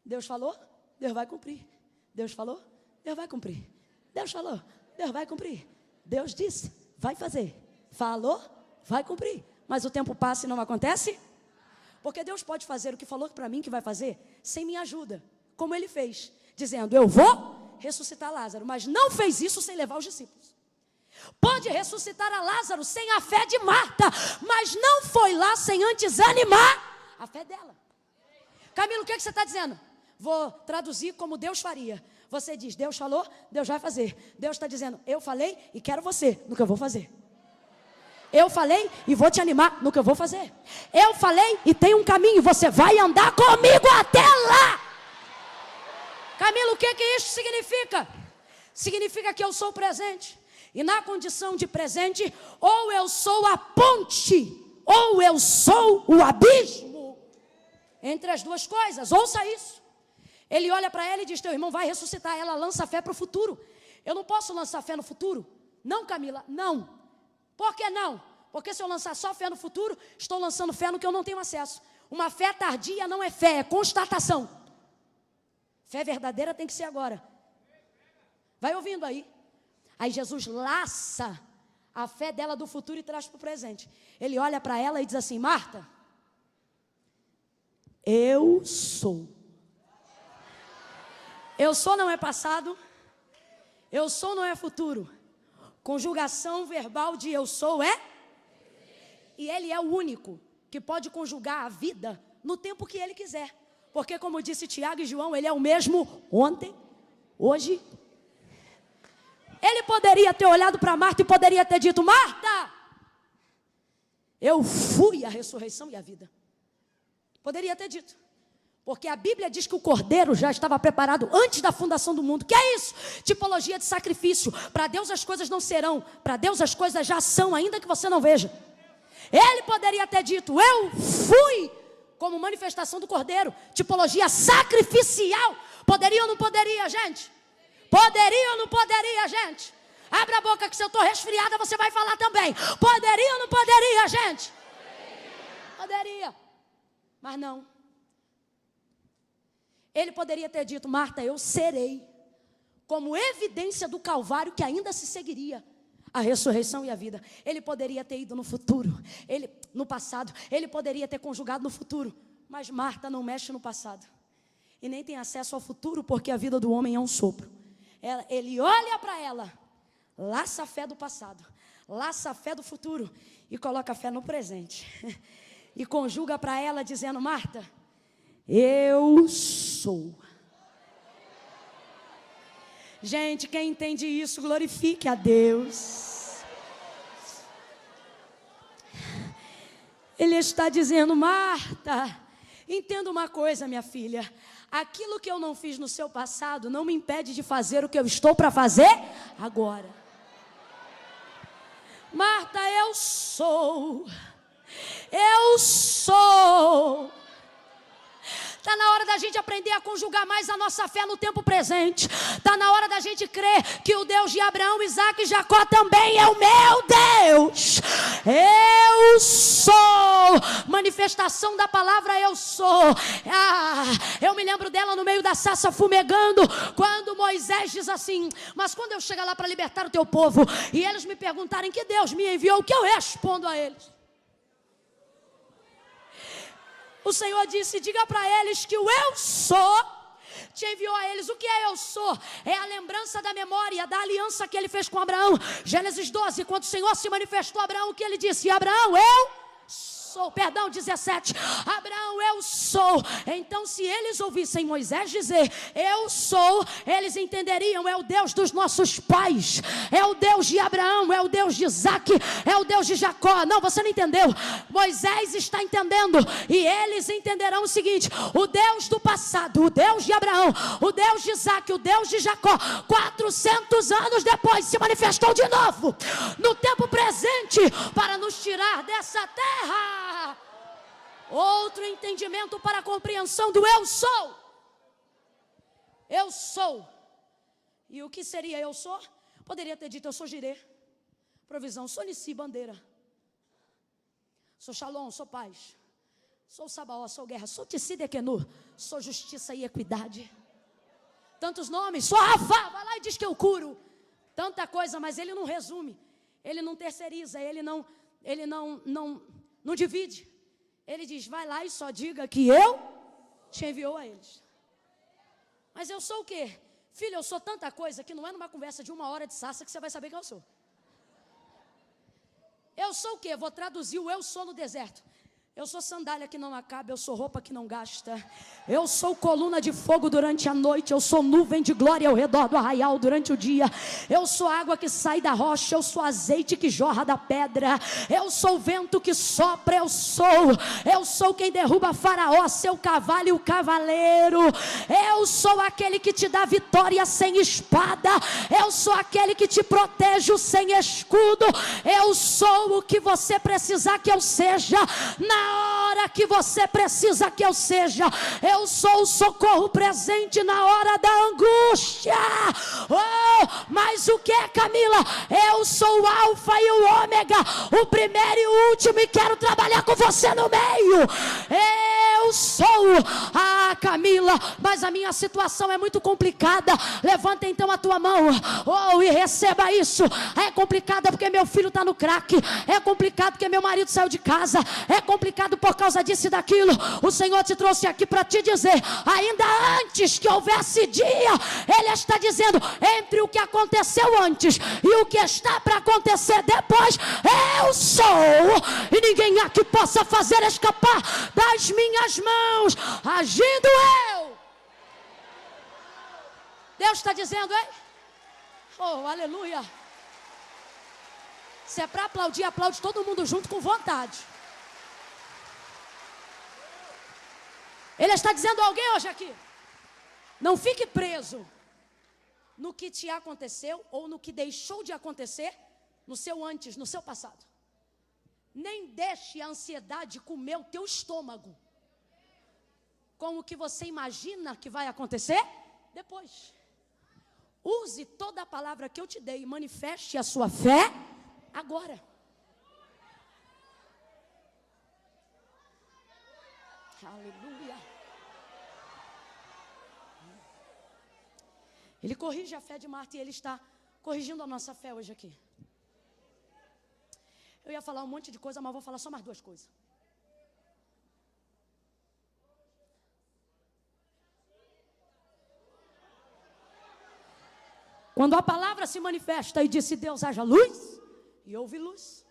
Deus falou, Deus vai cumprir. Deus falou, Deus vai cumprir. Deus falou, Deus vai cumprir. Deus disse, vai fazer. Falou, vai cumprir. Mas o tempo passa e não acontece? Porque Deus pode fazer o que falou para mim que vai fazer sem minha ajuda. Como Ele fez. Dizendo, eu vou ressuscitar Lázaro, mas não fez isso sem levar os discípulos. Pode ressuscitar a Lázaro sem a fé de Marta, mas não foi lá sem antes animar a fé dela. Camilo, o que você está dizendo? Vou traduzir como Deus faria. Você diz, Deus falou, Deus vai fazer. Deus está dizendo, eu falei e quero você no que eu vou fazer. Eu falei e vou te animar no que eu vou fazer. Eu falei e tem um caminho, você vai andar comigo até lá. Camilo, o que isso significa? Significa que eu sou presente. E na condição de presente, ou eu sou a ponte, ou eu sou o abismo. entre as duas coisas. Ouça isso. Ele olha para ela e diz: teu irmão vai ressuscitar. Ela lança fé para o futuro. Eu não posso lançar fé no futuro? Não, Camila, não. Por que não? Porque se eu lançar só fé no futuro, estou lançando fé no que eu não tenho acesso. Uma fé tardia não é fé, é constatação. Fé verdadeira tem que ser agora. Vai ouvindo aí. Aí Jesus laça a fé dela do futuro e traz para o presente. Ele olha para ela e diz assim: Marta, eu sou. Eu sou não é passado, eu sou não é futuro. Conjugação verbal de eu sou é. E ele é o único que pode conjugar a vida no tempo que ele quiser. Porque, como disse Tiago e João, ele é o mesmo ontem, hoje. Ele poderia ter olhado para Marta e poderia ter dito: Marta, eu fui a ressurreição e a vida. Poderia ter dito. Porque a Bíblia diz que o cordeiro já estava preparado antes da fundação do mundo. Que é isso? Tipologia de sacrifício. Para Deus as coisas não serão. Para Deus as coisas já são, ainda que você não veja. Ele poderia ter dito: eu fui, como manifestação do cordeiro. Tipologia sacrificial. Poderia ou não poderia, gente? Poderia ou não poderia, gente? Abra a boca que se eu estou resfriada você vai falar também. Poderia ou não poderia, gente? Poderia. Mas não. Ele poderia ter dito: Marta, eu serei, como evidência do Calvário que ainda se seguiria, a ressurreição e a vida. Ele poderia ter ido no futuro, no passado. Ele poderia ter conjugado no futuro. Mas Marta não mexe no passado. E nem tem acesso ao futuro, porque a vida do homem é um sopro. Ele olha para ela, laça a fé do passado, laça a fé do futuro e coloca a fé no presente. E conjuga para ela dizendo: Marta, eu sou. Gente, quem entende isso, glorifique a Deus. Ele está dizendo: Marta, entenda uma coisa, minha filha. Aquilo que eu não fiz no seu passado não me impede de fazer o que eu estou para fazer agora. Marta, eu sou. Eu sou. Está na hora da gente aprender a conjugar mais a nossa fé no tempo presente. Está na hora da gente crer que o Deus de Abraão, Isaac e Jacó também é o meu Deus. Eu sou. Manifestação da palavra eu sou. Eu me lembro dela no meio da sarça fumegando, quando Moisés diz assim: mas quando eu chegar lá para libertar o teu povo e eles me perguntarem que Deus me enviou, o que eu respondo a eles? O Senhor disse: diga para eles que o eu sou te enviou a eles. O que é eu sou? É a lembrança da memória, da aliança que ele fez com Abraão. Gênesis 12, quando o Senhor se manifestou a Abraão, o que ele disse? Abraão, eu sou. Perdão, 17. Abraão, eu sou. Então, se eles ouvissem Moisés dizer eu sou, eles entenderiam: é o Deus dos nossos pais, é o Deus de Abraão, é o Deus de Isaac, é o Deus de Jacó. Não, você não entendeu. Moisés está entendendo, e eles entenderão o seguinte: o Deus do passado, o Deus de Abraão, o Deus de Isaac, o Deus de Jacó, 400 anos depois se manifestou de novo no tempo presente para nos tirar dessa terra. Outro entendimento para a compreensão do eu sou. Eu sou. E o que seria eu sou? Poderia ter dito: eu sou Jirê, provisão. Sou Nissi, bandeira. Sou Shalom, sou paz. Sou Sabaó, sou guerra. Sou Tessidequenu, sou justiça e equidade. Tantos nomes. Sou Rafa, vai lá e diz que eu curo. Tanta coisa, mas ele não resume. Ele não terceiriza, ele não divide. Ele diz: vai lá e só diga que eu te enviou a eles. Mas eu sou o quê? Filho, eu sou tanta coisa que não é numa conversa de 1 hora de sarça que você vai saber quem eu sou. Eu sou o quê? Vou traduzir o eu sou no deserto. Eu sou sandália que não acaba, eu sou roupa que não gasta. Eu sou coluna de fogo durante a noite, eu sou nuvem de glória ao redor do arraial durante o dia. Eu sou água que sai da rocha, eu sou azeite que jorra da pedra. Eu sou vento que sopra, eu sou quem derruba Faraó, seu cavalo e o cavaleiro. Eu sou aquele que te dá vitória sem espada. Eu sou aquele que te protege sem escudo. Eu sou o que você precisar que eu seja na na hora que você precisa que eu seja. Eu sou o socorro presente na hora da angústia. Oh, mas o que é, Camila? Eu sou o alfa e o ômega, o primeiro e o último, e quero trabalhar com você no meio. Eu sou. Camila, mas a minha situação é muito complicada. Levanta então a tua mão, e receba isso. É complicada porque meu filho está no crack, é complicado porque meu marido saiu de casa, é complicado por causa disso e daquilo. O Senhor te trouxe aqui para te dizer, ainda antes que houvesse dia, Ele está dizendo, entre o que aconteceu antes e o que está para acontecer depois, eu sou, e ninguém aqui possa fazer escapar das minhas mãos, agindo eu. Deus está dizendo, hein? Oh, aleluia. Se é para aplaudir, aplaude todo mundo junto com vontade. Ele está dizendo a alguém hoje aqui, não fique preso no que te aconteceu ou no que deixou de acontecer no seu antes, no seu passado. Nem deixe a ansiedade comer o teu estômago com o que você imagina que vai acontecer depois. Use toda a palavra que eu te dei e manifeste a sua fé agora. Aleluia. Ele corrige a fé de Marta e Ele está corrigindo a nossa fé hoje aqui. Eu ia falar um monte de coisa, mas vou falar só mais duas coisas. Quando a palavra se manifesta e disse Deus haja luz, e houve luz,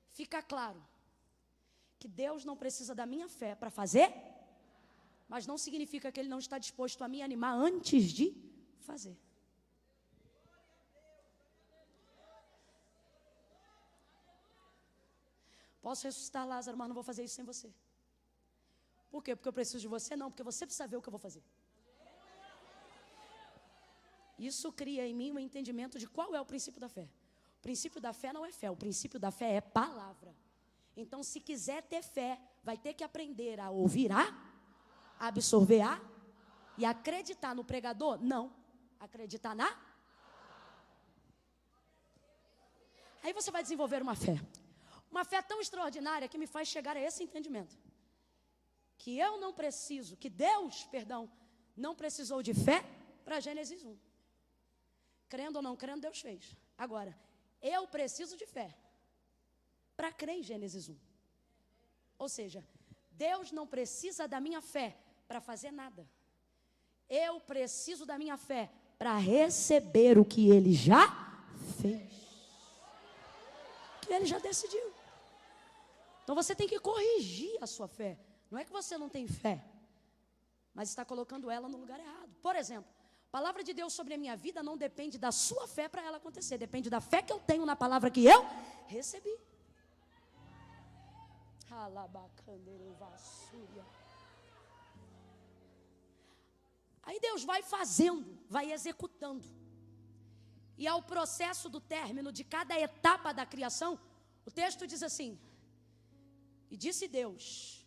fica claro que Deus não precisa da minha fé para fazer, mas não significa que Ele não está disposto a me animar antes de fazer. Posso ressuscitar Lázaro, mas não vou fazer isso sem você. Por quê? Porque eu preciso de você? Não, porque você precisa ver o que eu vou fazer. Isso cria em mim um entendimento de qual é o princípio da fé. O princípio da fé não é fé, o princípio da fé é palavra. Então, se quiser ter fé, vai ter que aprender a ouvir absorver e acreditar no pregador? Não. Acreditar na? Aí você vai desenvolver uma fé. Uma fé tão extraordinária que me faz chegar a esse entendimento. Que eu não preciso, que Deus, não precisou de fé para Gênesis 1. Crendo ou não crendo, Deus fez. Agora, eu preciso de fé para crer em Gênesis 1. Ou seja, Deus não precisa da minha fé para fazer nada. Eu preciso da minha fé para receber o que Ele já fez. Que Ele já decidiu. Então você tem que corrigir a sua fé. Não é que você não tem fé, mas está colocando ela no lugar errado. Por exemplo, a palavra de Deus sobre a minha vida não depende da sua fé para ela acontecer. Depende da fé que eu tenho na palavra que eu recebi. Aí Deus vai fazendo, vai executando. E ao processo do término de cada etapa da criação, o texto diz assim: e disse Deus,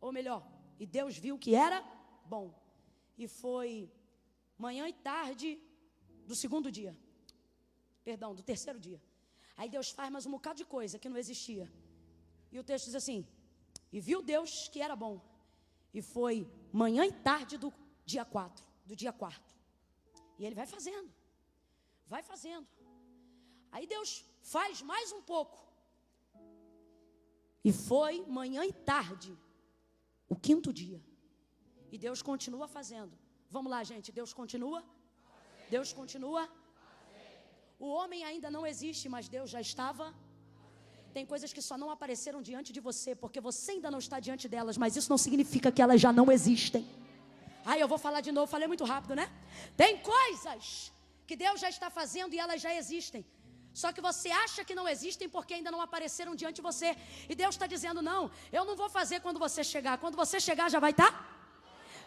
ou melhor, e Deus viu que era bom. E foi manhã e tarde do terceiro dia. Aí Deus faz mais um bocado de coisa que não existia. E o texto diz assim: e viu Deus que era bom. E foi manhã e tarde do dia 4, do dia 4. E Ele vai fazendo. Vai fazendo. Aí Deus faz mais um pouco. E foi manhã e tarde, o 5º dia. E Deus continua fazendo. Vamos lá, gente. Deus continua. Deus continua. O homem ainda não existe, mas Deus já estava. Tem coisas que só não apareceram diante de você, porque você ainda não está diante delas, mas isso não significa que elas já não existem. Eu vou falar de novo, falei muito rápido, né? Tem coisas que Deus já está fazendo e elas já existem. Só que você acha que não existem porque ainda não apareceram diante de você. E Deus está dizendo, não, eu não vou fazer quando você chegar. Quando você chegar já vai estar.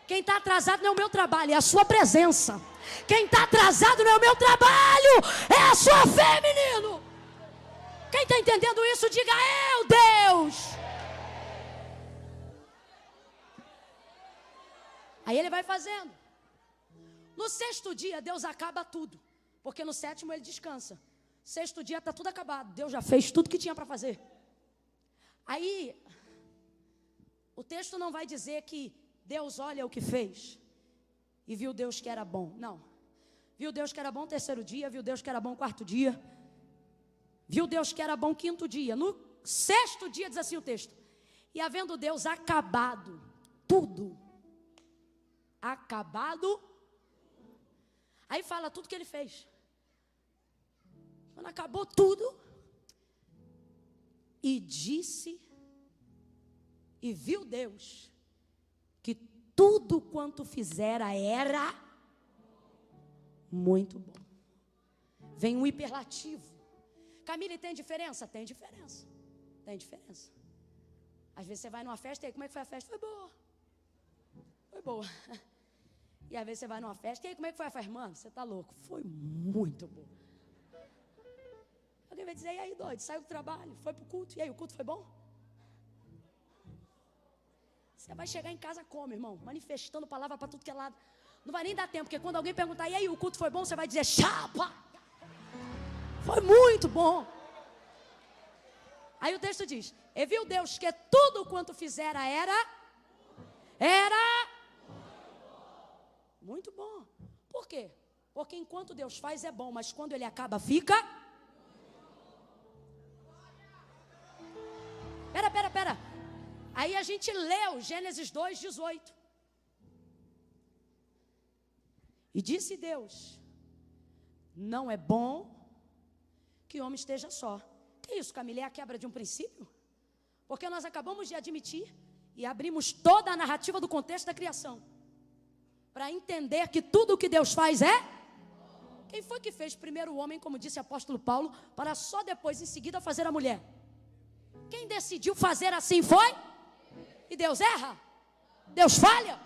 Quem está atrasado não é o meu trabalho, é a sua presença. Quem está atrasado não é o meu trabalho, é a sua fé, menino. Quem está entendendo isso, diga eu, Deus. Aí ele vai fazendo. No sexto dia, Deus acaba tudo. Porque no sétimo ele descansa. Sexto dia está tudo acabado. Deus já fez tudo que tinha para fazer. Aí, o texto não vai dizer que Deus olha o que fez e viu Deus que era bom. Não. Viu Deus que era bom terceiro dia, viu Deus que era bom quarto dia, viu Deus que era bom quinto dia. No sexto dia diz assim o texto: e havendo Deus acabado tudo. Acabado. Aí fala tudo que ele fez. Quando acabou tudo, e disse, e viu Deus, que tudo quanto fizera era muito bom. Vem um hiperlativo. Camille, tem diferença? Tem diferença. Tem diferença. Às vezes você vai numa festa e aí, como é que foi a festa? Foi boa. Foi boa. E às vezes você vai numa festa e aí, como é que foi a festa? Mano, você tá louco. Foi muito boa. Alguém vai dizer, e aí, doido? Saiu do trabalho, foi pro culto. E aí, o culto foi bom? Você vai chegar em casa como, irmão? Manifestando palavra para tudo que é lado. Não vai nem dar tempo, porque quando alguém perguntar, e aí, o culto foi bom? Você vai dizer, chapa! Foi muito bom. Aí o texto diz, e viu Deus que tudo quanto fizera era muito bom. Por quê? Porque enquanto Deus faz é bom, mas quando ele acaba fica... Pera. Aí a gente leu Gênesis 2:18. E disse Deus, não é bom que o homem esteja só. Que isso, Camila? É a quebra de um princípio? Porque nós acabamos de admitir e abrimos toda a narrativa do contexto da criação para entender que tudo o que Deus faz é... Quem foi que fez primeiro o homem, como disse o apóstolo Paulo, para só depois, em seguida, fazer a mulher? Quem decidiu fazer assim foi? E Deus erra? Deus falha?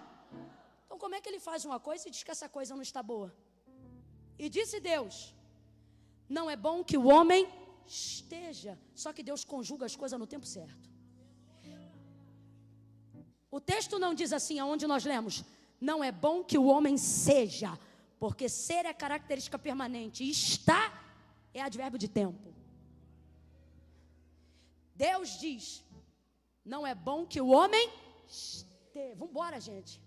Então como é que ele faz uma coisa e diz que essa coisa não está boa? E disse Deus, não é bom que o homem esteja. Só que Deus conjuga as coisas no tempo certo. O texto não diz assim, aonde nós lemos, não é bom que o homem seja, porque ser é característica permanente, e estar é advérbio de tempo. Deus diz, não é bom que o homem esteja. Vamos embora, gente.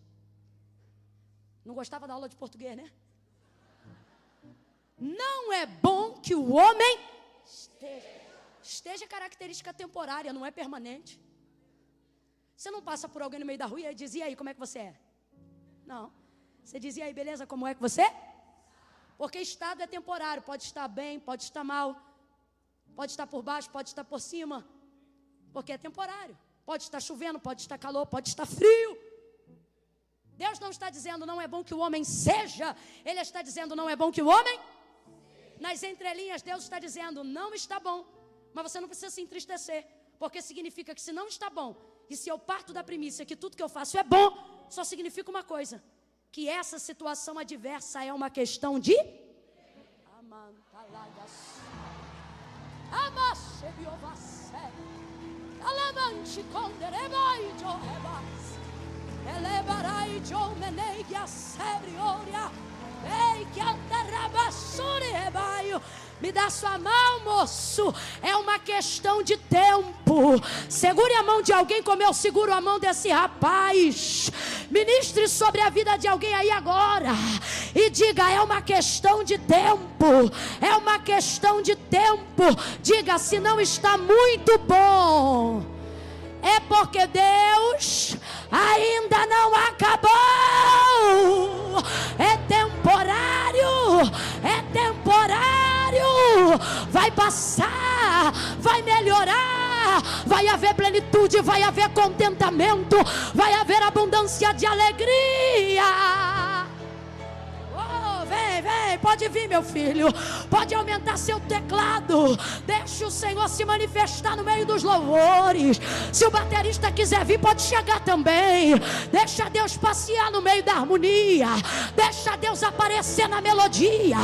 Não gostava da aula de português, né? Não é bom que o homem esteja. Esteja é característica temporária, não é permanente. Você não passa por alguém no meio da rua e diz, e aí, como é que você é? Não. Você diz, e aí, beleza, como é que você é? Porque estado é temporário, pode estar bem, pode estar mal, pode estar por baixo, pode estar por cima. Porque é temporário. Pode estar chovendo, pode estar calor, pode estar frio. Deus não está dizendo não é bom que o homem seja. Ele está dizendo não é bom que o homem... Nas entrelinhas Deus está dizendo não está bom. Mas você não precisa se entristecer. Porque significa que se não está bom, e se eu parto da premissa que tudo que eu faço é bom, só significa uma coisa. Que essa situação adversa é uma questão de... Alamante conderebai jo hebas. Elevarai jo meneiga sebrioria. Ei que andarabasuri hebaio. Me dá sua mão, moço. É uma questão de tempo. Segure a mão de alguém como eu seguro a mão desse rapaz. Ministre sobre a vida de alguém aí agora. E diga, é uma questão de tempo. É uma questão de tempo. Diga, se não está muito bom, é porque Deus ainda não acabou. É temporário. É temporário. Vai passar, vai melhorar, vai haver plenitude, vai haver contentamento, vai haver abundância de alegria. Oh, Vem, pode vir, meu filho. Pode aumentar seu teclado. Deixe o Senhor se manifestar no meio dos louvores. Se o baterista quiser vir, pode chegar também. Deixa Deus passear no meio da harmonia. Deixa Deus aparecer na melodia.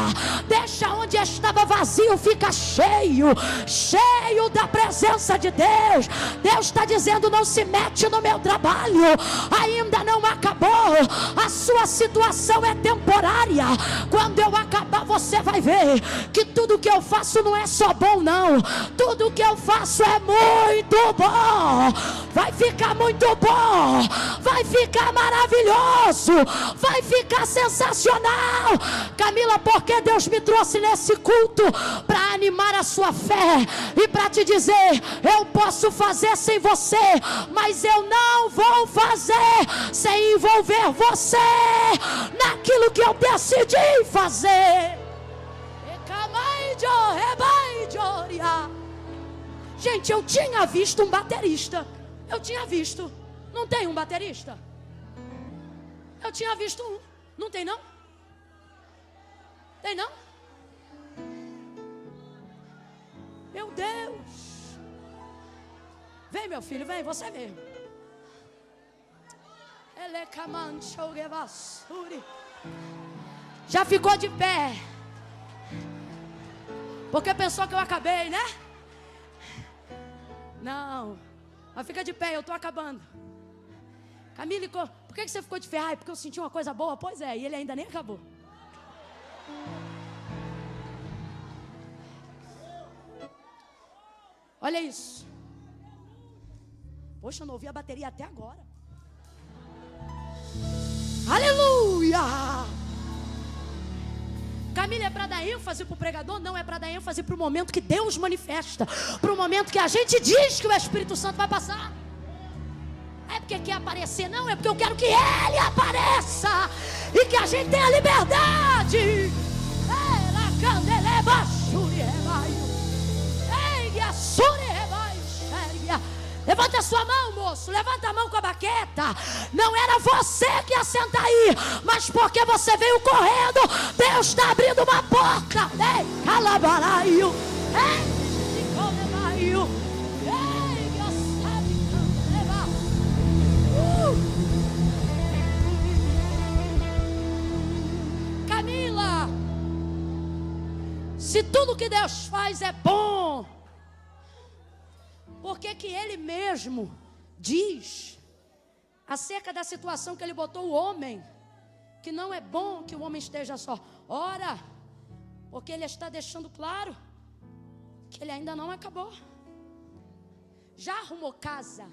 Deixa onde estava vazio, fica cheio. Cheio da presença de Deus. Deus está dizendo: não se mete no meu trabalho. Ainda não acabou. A sua situação é temporária. Quando eu acabar, você vai ver que tudo que eu faço não é só bom, não. Tudo que eu faço é muito bom. Vai ficar muito bom. Vai ficar maravilhoso. Vai ficar sensacional. Camila, porque Deus me trouxe nesse culto? Para animar a sua fé e para te dizer: eu posso fazer sem você, mas eu não vou fazer sem envolver você naquilo que eu decidi fazer. Gente, eu tinha visto um baterista. Eu tinha visto. Não tem um baterista? Eu tinha visto um. Não tem, não? Tem, não? Meu Deus. Vem, meu filho, vem, você mesmo. Já ficou de pé? Porque pensou que eu acabei, né? Não. Mas fica de pé, eu estou acabando. Camille, por que você ficou de pé? Ai, porque eu senti uma coisa boa. Pois é, e ele ainda nem acabou. Olha isso. Poxa, eu não ouvi a bateria até agora. Aleluia! Camila, é para dar ênfase para o pregador? Não, é para dar ênfase para o momento que Deus manifesta. Para o momento que a gente diz que o Espírito Santo vai passar. É porque quer aparecer? Não, é porque eu quero que Ele apareça. E que a gente tenha liberdade. Levanta a sua mão, moço. Levanta a mão com a baqueta. Não era você que ia sentar aí, mas porque você veio correndo, Deus está abrindo uma porta. Ei, calabaraio. Ei, nicolaio. Ei, sabe cantar. Camila, se tudo que Deus faz é bom, por que Ele mesmo diz acerca da situação que Ele botou o homem, que não é bom que o homem esteja só? Ora, porque Ele está deixando claro que Ele ainda não acabou. Já arrumou casa?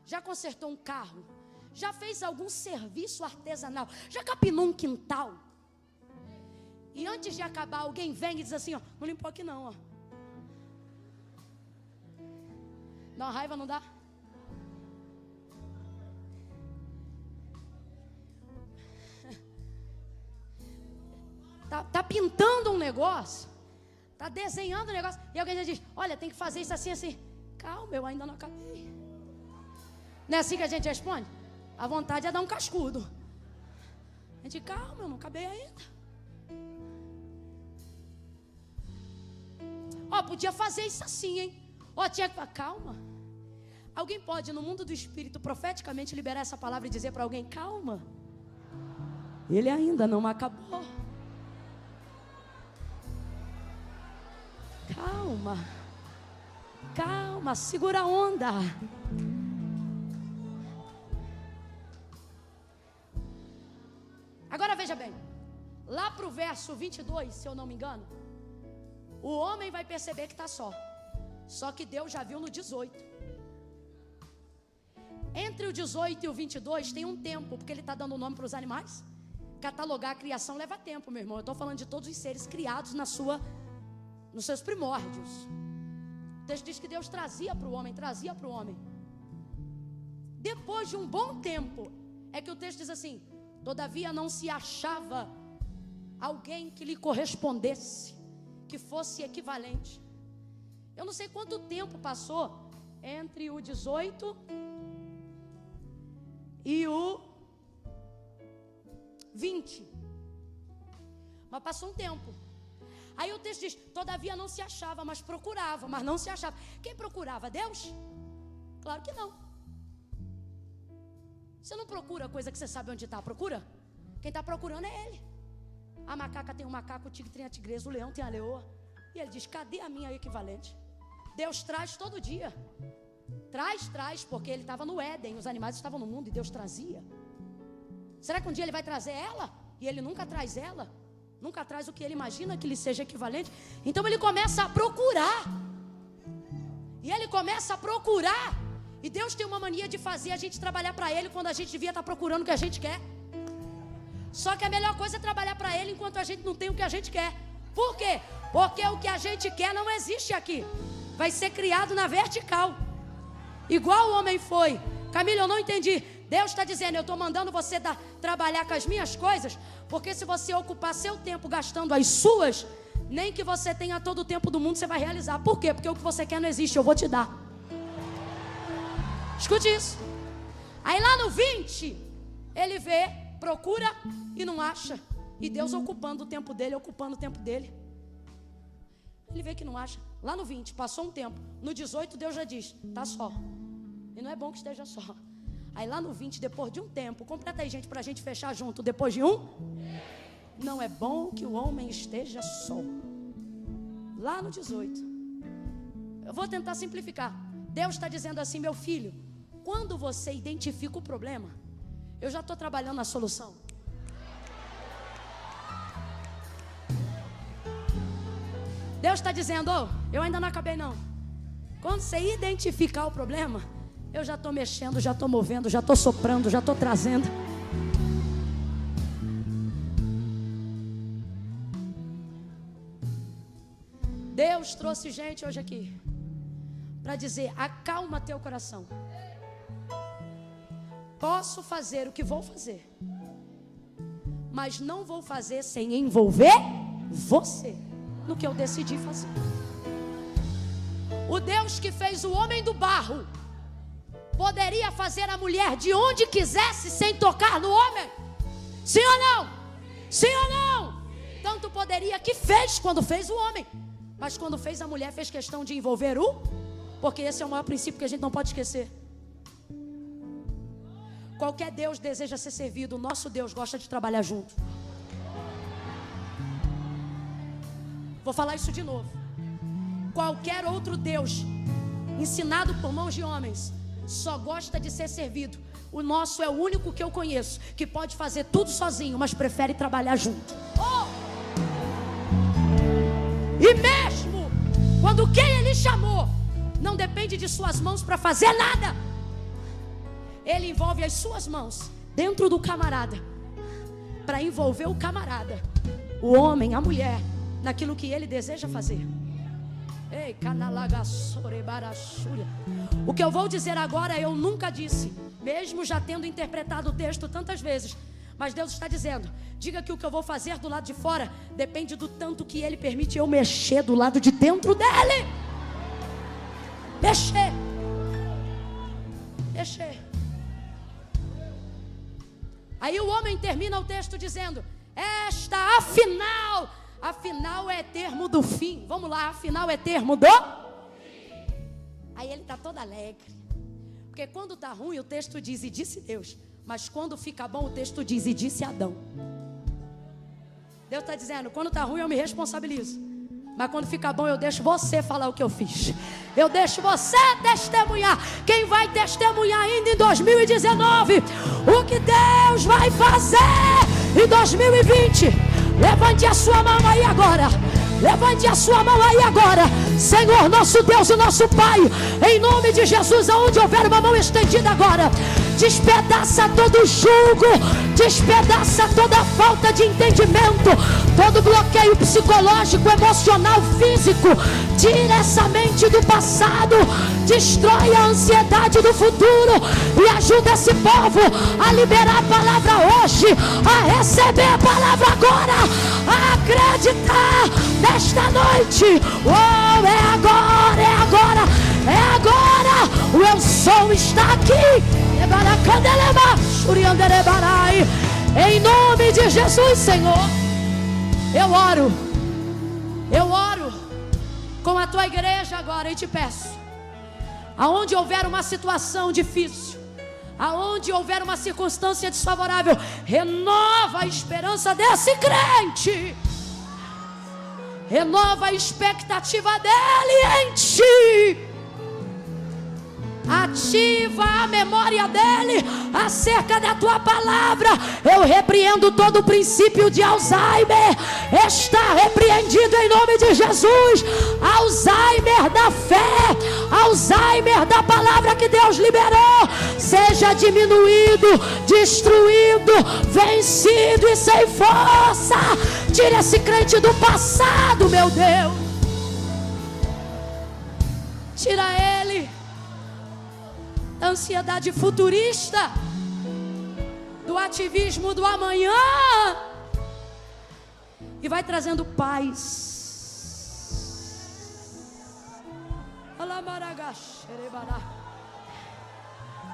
Já consertou um carro? Já fez algum serviço artesanal? Já capinou um quintal? E antes de acabar, alguém vem e diz assim: ó, não limpou aqui não, ó. Dá uma raiva, não dá? Tá pintando um negócio, tá desenhando um negócio, e alguém já diz: olha, tem que fazer isso assim, assim. Calma, eu ainda não acabei. Não é assim que a gente responde? A vontade é dar um cascudo. A gente: calma, eu não acabei ainda. Ó, podia fazer isso assim, hein? Ó, tinha que falar: calma. Alguém pode, no mundo do espírito, profeticamente liberar essa palavra e dizer para alguém: calma, ele ainda não acabou. Calma, calma, segura a onda. Agora veja bem, lá para o verso 22, se eu não me engano, o homem vai perceber que está só. Só que Deus já viu no 18. Entre o 18 e o 22 tem um tempo, porque Ele está dando nome para os animais. Catalogar a criação leva tempo, meu irmão. Eu estou falando de todos os seres criados nos seus primórdios. O texto diz que Deus trazia para o homem. Depois de um bom tempo, é que o texto diz assim: todavia não se achava alguém que lhe correspondesse, que fosse equivalente. Eu não sei quanto tempo passou entre o 18 e o 20. Mas passou um tempo. Aí o texto diz, todavia não se achava, mas procurava, mas não se achava. Quem procurava? Deus? Claro que não. Você não procura coisa que você sabe onde está, procura? Quem está procurando é Ele. A macaca tem um macaco, o tigre tem a tigresa, o leão tem a leoa. E Ele diz, cadê a minha equivalente? Deus traz todo dia. Traz, porque Ele estava no Éden, os animais estavam no mundo e Deus trazia. Será que um dia Ele vai trazer ela? E Ele nunca traz ela? Nunca traz o que Ele imagina que lhe seja equivalente? Então Ele começa a procurar. E Ele começa a procurar. E Deus tem uma mania de fazer a gente trabalhar para Ele quando a gente devia estar procurando o que a gente quer. Só que a melhor coisa é trabalhar para Ele enquanto a gente não tem o que a gente quer. Por quê? Porque o que a gente quer não existe aqui. Vai ser criado na vertical. Igual o homem foi. Camila, eu não entendi. Deus está dizendo, eu estou mandando você trabalhar com as minhas coisas, porque se você ocupar seu tempo gastando as suas, nem que você tenha todo o tempo do mundo, você vai realizar. Por quê? Porque o que você quer não existe, eu vou te dar. Escute isso. Aí lá no 20, ele vê, procura e não acha. E Deus ocupando o tempo dele, ocupando o tempo dele. Ele vê que não acha. Lá no 20, passou um tempo. No 18, Deus já diz, tá só. E não é bom que esteja só. Aí lá no 20, depois de um tempo, completa aí, gente, pra gente fechar junto. Depois de um, não é bom que o homem esteja só. Lá no 18. Eu vou tentar simplificar. Deus está dizendo assim, meu filho, quando você identifica o problema, eu já estou trabalhando na solução. Deus está dizendo, eu ainda não acabei não. Quando você identificar o problema, eu já estou mexendo, já estou movendo, já estou soprando, já estou trazendo. Deus trouxe gente hoje aqui para dizer, acalma teu coração. Posso fazer o que vou fazer, mas não vou fazer sem envolver você no que eu decidi fazer. O Deus que fez o homem do barro poderia fazer a mulher de onde quisesse sem tocar no homem? Sim ou não? Sim ou não? Tanto poderia que fez quando fez o homem, mas quando fez a mulher fez questão de envolver porque esse é o maior princípio que a gente não pode esquecer. Qualquer Deus deseja ser servido, o nosso Deus gosta de trabalhar junto. Vou falar isso de novo. Qualquer outro Deus ensinado por mãos de homens só gosta de ser servido. O nosso é o único que eu conheço que pode fazer tudo sozinho, mas prefere trabalhar junto. E mesmo quando quem Ele chamou não depende de suas mãos para fazer nada, Ele envolve as suas mãos dentro do camarada para envolver o camarada, o homem, a mulher, naquilo que Ele deseja fazer. Ei, o que eu vou dizer agora eu nunca disse, mesmo já tendo interpretado o texto tantas vezes. Mas Deus está dizendo, diga que o que eu vou fazer do lado de fora depende do tanto que Ele permite eu mexer do lado de dentro dele. Mexer. Aí o homem termina o texto dizendo, esta afinal é termo do fim. Vamos lá, afinal é termo do fim. Aí ele está todo alegre, porque quando está ruim o texto diz, e disse Deus. Mas quando fica bom o texto diz, e disse Adão. Deus está dizendo, quando está ruim eu me responsabilizo, mas quando fica bom eu deixo você falar o que eu fiz. Eu deixo você testemunhar. Quem vai testemunhar ainda em 2019 o que Deus vai fazer em 2020? Levante a sua mão aí agora. Levante a sua mão aí agora. Senhor, nosso Deus e nosso Pai, em nome de Jesus, aonde houver uma mão estendida agora, despedaça todo jugo, despedaça toda falta de entendimento, todo bloqueio psicológico, emocional, físico. Tira essa mente do passado, destrói a ansiedade do futuro e ajuda esse povo a liberar a palavra hoje, a receber a palavra agora, a acreditar nesta noite. Oh, é agora, é agora, é agora. O eu sou está aqui. Em nome de Jesus, Senhor. Eu oro com a tua igreja agora e te peço, aonde houver uma situação difícil, aonde houver uma circunstância desfavorável, renova a esperança desse crente, renova a expectativa dele em ti, ativa a memória dele acerca da tua palavra. Eu repreendo todo o princípio de Alzheimer, está repreendido em nome de Jesus. Alzheimer da fé, Alzheimer da palavra que Deus liberou, seja diminuído, destruído, vencido e sem força. Tira esse crente do passado, meu Deus, tira ele da ansiedade futurista, do ativismo do amanhã, e vai trazendo paz.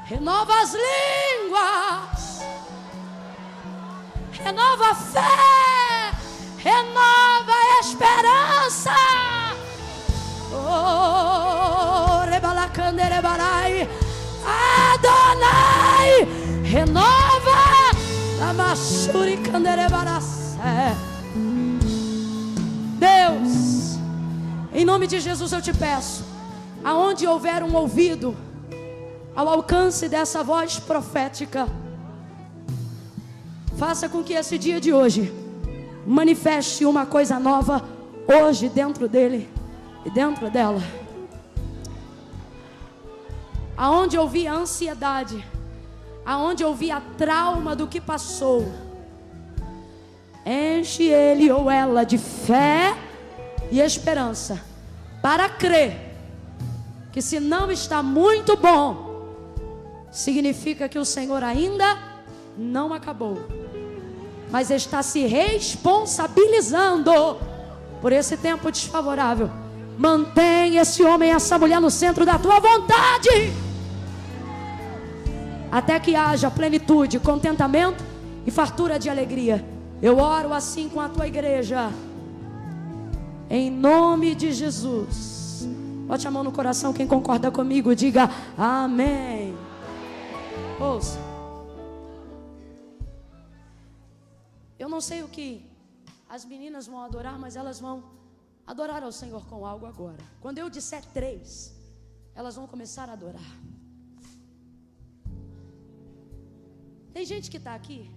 Renova as línguas, renova a fé, renova a esperança. Oh, rebalacanderebarai, Adonai, renova a Mashuri Canderebarassé. Deus, em nome de Jesus eu te peço, aonde houver um ouvido ao alcance dessa voz profética, faça com que esse dia de hoje manifeste uma coisa nova hoje dentro dele e dentro dela. Aonde eu vi a ansiedade, aonde eu vi a trauma do que passou, enche ele ou ela de fé e esperança, para crer que se não está muito bom, significa que o Senhor ainda não acabou, mas está se responsabilizando por esse tempo desfavorável. Mantém esse homem e essa mulher no centro da tua vontade, até que haja plenitude, contentamento e fartura de alegria. Eu oro assim com a tua igreja, em nome de Jesus. Bote a mão no coração, quem concorda comigo, diga amém. Ouça, eu não sei o que as meninas vão adorar, mas elas vão adorar ao Senhor com algo agora. Quando eu disser 3, elas vão começar a adorar. Tem gente que está aqui,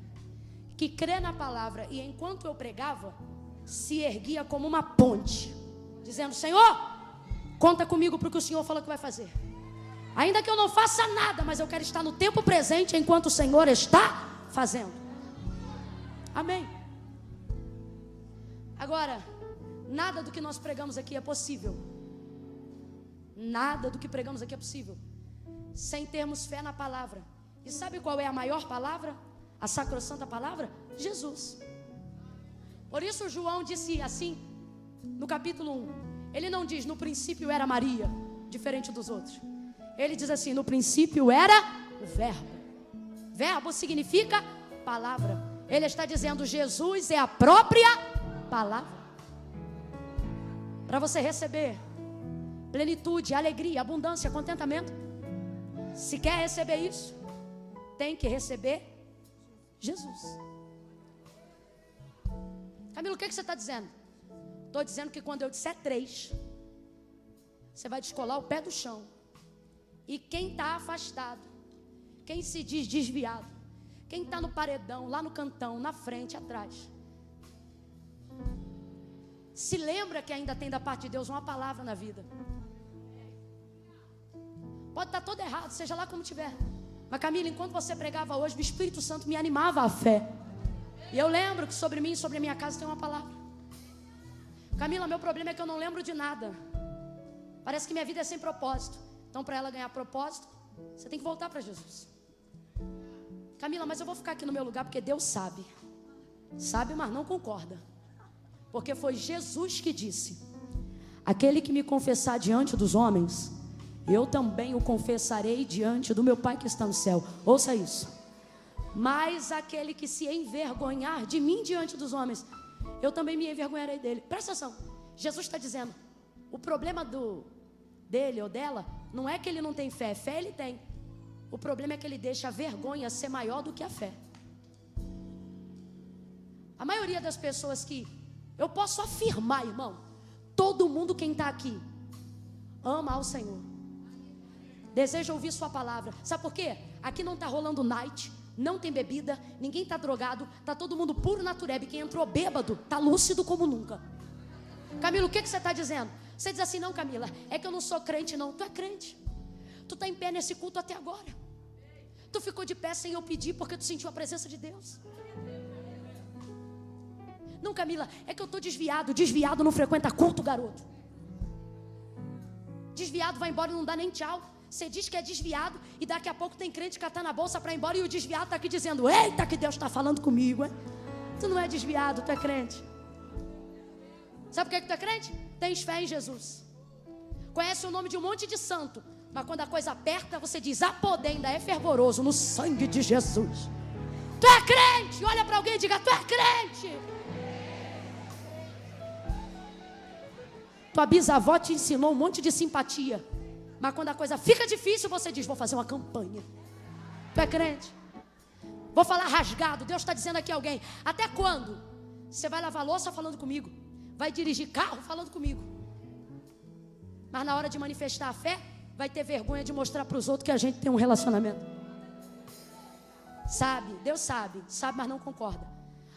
que crê na palavra, e enquanto eu pregava, se erguia como uma ponte, dizendo: Senhor, conta comigo para o que o Senhor falou que vai fazer. Ainda que eu não faça nada, mas eu quero estar no tempo presente enquanto o Senhor está fazendo. Amém. Agora, nada do que nós pregamos aqui é possível. Nada do que pregamos aqui é possível sem termos fé na palavra. E sabe qual é a maior palavra? A sacrossanta palavra? Jesus. Por isso João disse assim, no capítulo 1. Ele não diz: no princípio era Maria, diferente dos outros. Ele diz assim: no princípio era o Verbo. Verbo significa palavra. Ele está dizendo: Jesus é a própria palavra. Para você receber plenitude, alegria, abundância, contentamento, se quer receber isso, tem que receber Jesus. Camilo, o que você está dizendo? Estou dizendo que quando eu disser 3, você vai descolar o pé do chão. E quem está afastado, quem se diz desviado, quem está no paredão, lá no cantão, na frente, atrás, se lembra que ainda tem da parte de Deus uma palavra na vida. Pode estar todo errado, seja lá como tiver. Mas Camila, enquanto você pregava hoje, o Espírito Santo me animava à fé. E eu lembro que sobre mim e sobre a minha casa tem uma palavra. Camila, meu problema é que eu não lembro de nada. Parece que minha vida é sem propósito. Então, para ela ganhar propósito, você tem que voltar para Jesus. Camila, mas eu vou ficar aqui no meu lugar porque Deus sabe. Sabe, mas não concorda. Porque foi Jesus que disse: aquele que me confessar diante dos homens, eu também o confessarei diante do meu Pai que está no céu. Ouça isso. Mas aquele que se envergonhar de mim diante dos homens, eu também me envergonharei dele. Presta atenção, Jesus está dizendo, o problema dele ou dela, não é que ele não tem fé, fé ele tem. O problema é que ele deixa a vergonha ser maior do que a fé. A maioria das pessoas que, eu posso afirmar, irmão, todo mundo quem está aqui, ama ao Senhor, deseja ouvir sua palavra. Sabe por quê? Aqui não está rolando night, não tem bebida, ninguém está drogado, está todo mundo puro natureba. Quem entrou bêbado está lúcido como nunca. Camila, o que você está dizendo? Você diz assim, não, Camila, é que eu não sou crente não. Tu é crente. Tu está em pé nesse culto até agora. Tu ficou de pé sem eu pedir porque tu sentiu a presença de Deus. Não, Camila, é que eu estou desviado. Desviado não frequenta culto, garoto. Desviado vai embora e não dá nem tchau. Você diz que é desviado e daqui a pouco tem crente que está na bolsa para ir embora e o desviado está aqui dizendo, eita que Deus está falando comigo, hein? Tu não é desviado, tu é crente. Sabe por que tu é crente? Tens fé em Jesus. Conhece o nome de um monte de santo, mas quando a coisa aperta você diz, há poder, ainda é fervoroso no sangue de Jesus. Tu é crente. Olha para alguém e diga, tu é crente. Tua bisavó te ensinou um monte de simpatia, mas quando a coisa fica difícil, você diz, vou fazer uma campanha. Tu é crente? Vou falar rasgado. Deus está dizendo aqui a alguém, até quando? Você vai lavar louça falando comigo, vai dirigir carro falando comigo, mas na hora de manifestar a fé, vai ter vergonha de mostrar para os outros que a gente tem um relacionamento. Sabe, Deus sabe, mas não concorda.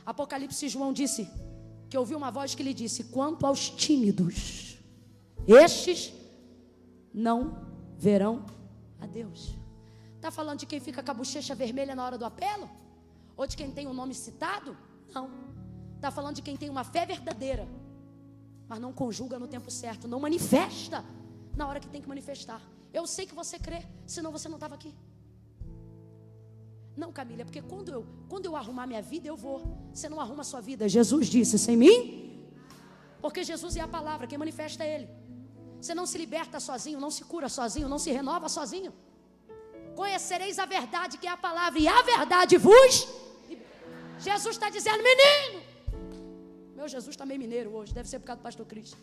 Apocalipse, João disse que ouviu uma voz que lhe disse, quanto aos tímidos, estes não verão a Deus. Está falando de quem fica com a bochecha vermelha na hora do apelo? Ou de quem tem o nome citado? Não. Está falando de quem tem uma fé verdadeira, mas não conjuga no tempo certo, não manifesta na hora que tem que manifestar. Eu sei que você crê, senão você não estava aqui. Não, Camila, é porque quando eu arrumar minha vida, eu vou. Você não arruma a sua vida. Jesus disse, sem mim, porque Jesus é a palavra, quem manifesta é Ele. Você não se liberta sozinho, não se cura sozinho, não se renova sozinho. Conhecereis a verdade, que é a palavra, e a verdade vos... Jesus está dizendo, menino. Meu Jesus está meio mineiro hoje, deve ser por causa do pastor Cristo.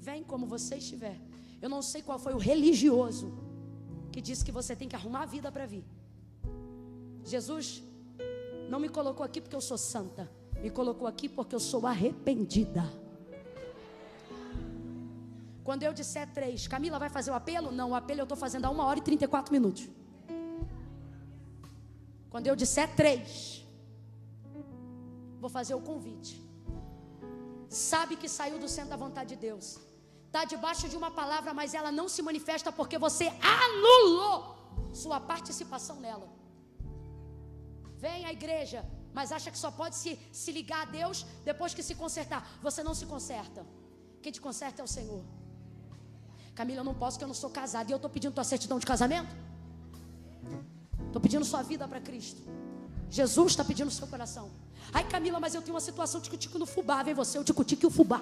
Vem como você estiver. Eu não sei qual foi o religioso que disse que você tem que arrumar a vida para vir. Jesus não me colocou aqui porque eu sou santa, me colocou aqui porque eu sou arrependida. Quando eu disser 3, Camila vai fazer o apelo? Não, o apelo eu estou fazendo há 1h34. Quando eu disser 3, vou fazer o convite. Sabe que saiu do centro da vontade de Deus, está debaixo de uma palavra, mas ela não se manifesta porque você anulou sua participação nela. Vem à igreja, mas acha que só pode se ligar a Deus depois que se consertar. Você não se conserta. Quem te conserta é o Senhor. Camila, eu não posso porque eu não sou casada. E eu estou pedindo tua certidão de casamento? Estou pedindo sua vida para Cristo. Jesus está pedindo o seu coração. Ai, Camila, mas eu tenho uma situação tico-tico no fubá. Vem você, o tico-tico e o fubá.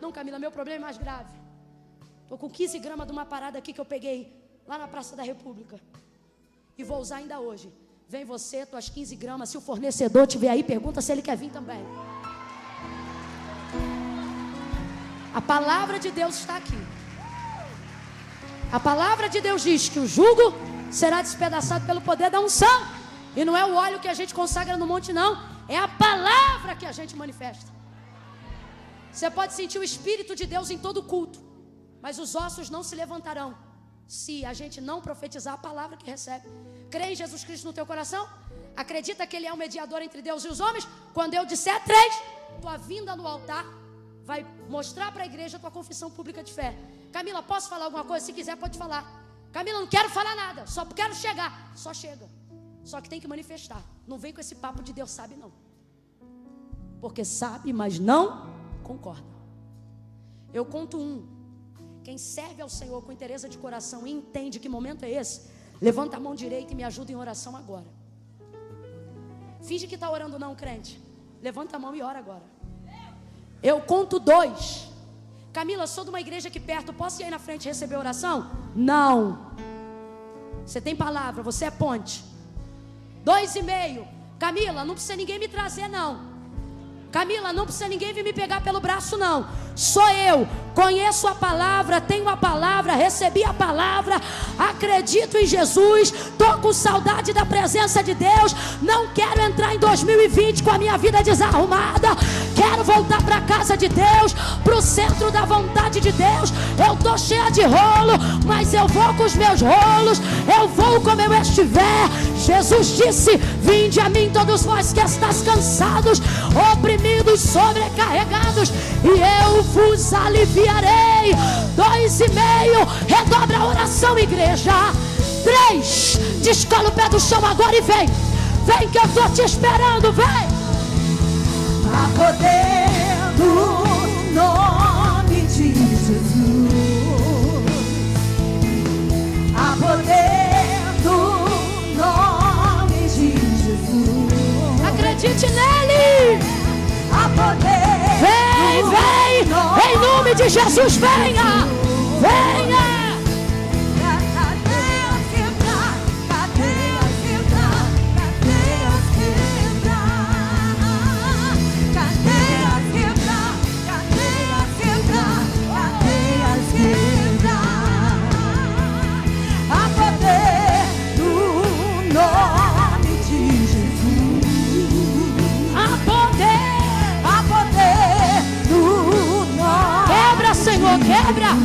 Não, Camila, meu problema é mais grave. Estou com 15 gramas de uma parada aqui que eu peguei lá na Praça da República e vou usar ainda hoje. Vem você, tuas 15 gramas. Se o fornecedor estiver aí, pergunta se ele quer vir também. A palavra de Deus está aqui. A palavra de Deus diz que o jugo será despedaçado pelo poder da unção. E não é o óleo que a gente consagra no monte, não. É a palavra que a gente manifesta. Você pode sentir o Espírito de Deus em todo culto, mas os ossos não se levantarão se a gente não profetizar a palavra que recebe. Crê em Jesus Cristo no teu coração? Acredita que Ele é o mediador entre Deus e os homens? Quando eu disser 3, tua vinda no altar vai mostrar para a igreja a tua confissão pública de fé. Camila, posso falar alguma coisa? Se quiser pode falar. Camila, não quero falar nada, só quero chegar. Só chega. Só que tem que manifestar. Não vem com esse papo de Deus sabe não. Porque sabe, mas não concorda. Eu conto 1. Quem serve ao Senhor com interesse de coração e entende que momento é esse, levanta a mão direita e me ajuda em oração agora. Finge que está orando não, crente. Levanta a mão e ora agora. Eu conto 2. Camila, sou de uma igreja aqui perto, posso ir aí na frente receber oração? Não. Você tem palavra, você é ponte. 2,5. Camila, não precisa ninguém me trazer não. Camila, não precisa ninguém vir me pegar pelo braço não. Sou eu, conheço a palavra, tenho a palavra, recebi a palavra, acredito em Jesus, estou com saudade da presença de Deus, não quero entrar em 2020 com a minha vida desarrumada, quero voltar para a casa de Deus, para o centro da vontade de Deus. Eu estou cheia de rolo, mas eu vou com os meus rolos, eu vou como eu estiver. Jesus disse: vinde a mim todos vós que estáis cansados, oprimidos, sobrecarregados, e eu vos aliviarei. 2,5, redobra a oração, igreja. 3, descola o pé do chão agora e vem. Vem que eu estou te esperando, vem. Há poder no nome de Jesus. Há poder no nome de Jesus. Acredite nele. Há poder. Vem, vem, em nome de Jesus, venha, venha. Cadeias quebrar, cadeias quebrar, cadeias quebrar, cadeias quebrar, cadeias quebrar, cadeias quebrar. Há poder no nome de Jesus. Há poder. Senhor, quebra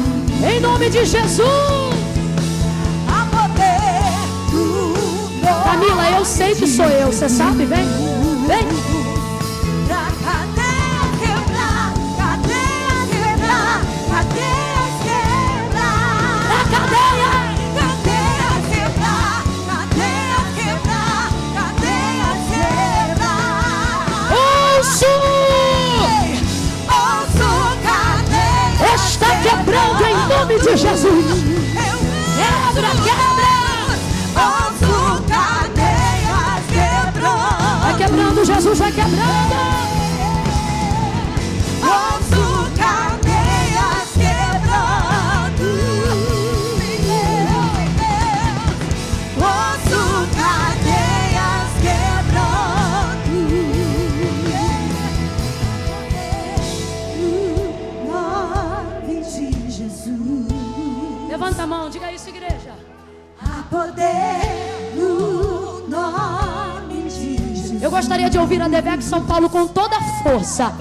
em nome de Jesus. Há poder no nome. Camila, eu sei que sou eu, você sabe? Vem, vem. Pra cadeia quebrar, cadeia quebrar, cadeia quebrar. Pra cadeia. Cadeia quebrar, cadeia quebrar, cadeia quebrar. Ouço. Está quebrando em nome de Jesus. Quebra, quebra. Ouço cadeias quebrando. Vai quebrando, Jesus vai quebrando. Ouço cadeias quebrando. Ouço cadeias quebrando. Nome de Jesus. Levanta a mão, diga isso, igreja. Há poder no nome de Jesus. Eu gostaria de ouvir a Devec São Paulo com toda a força.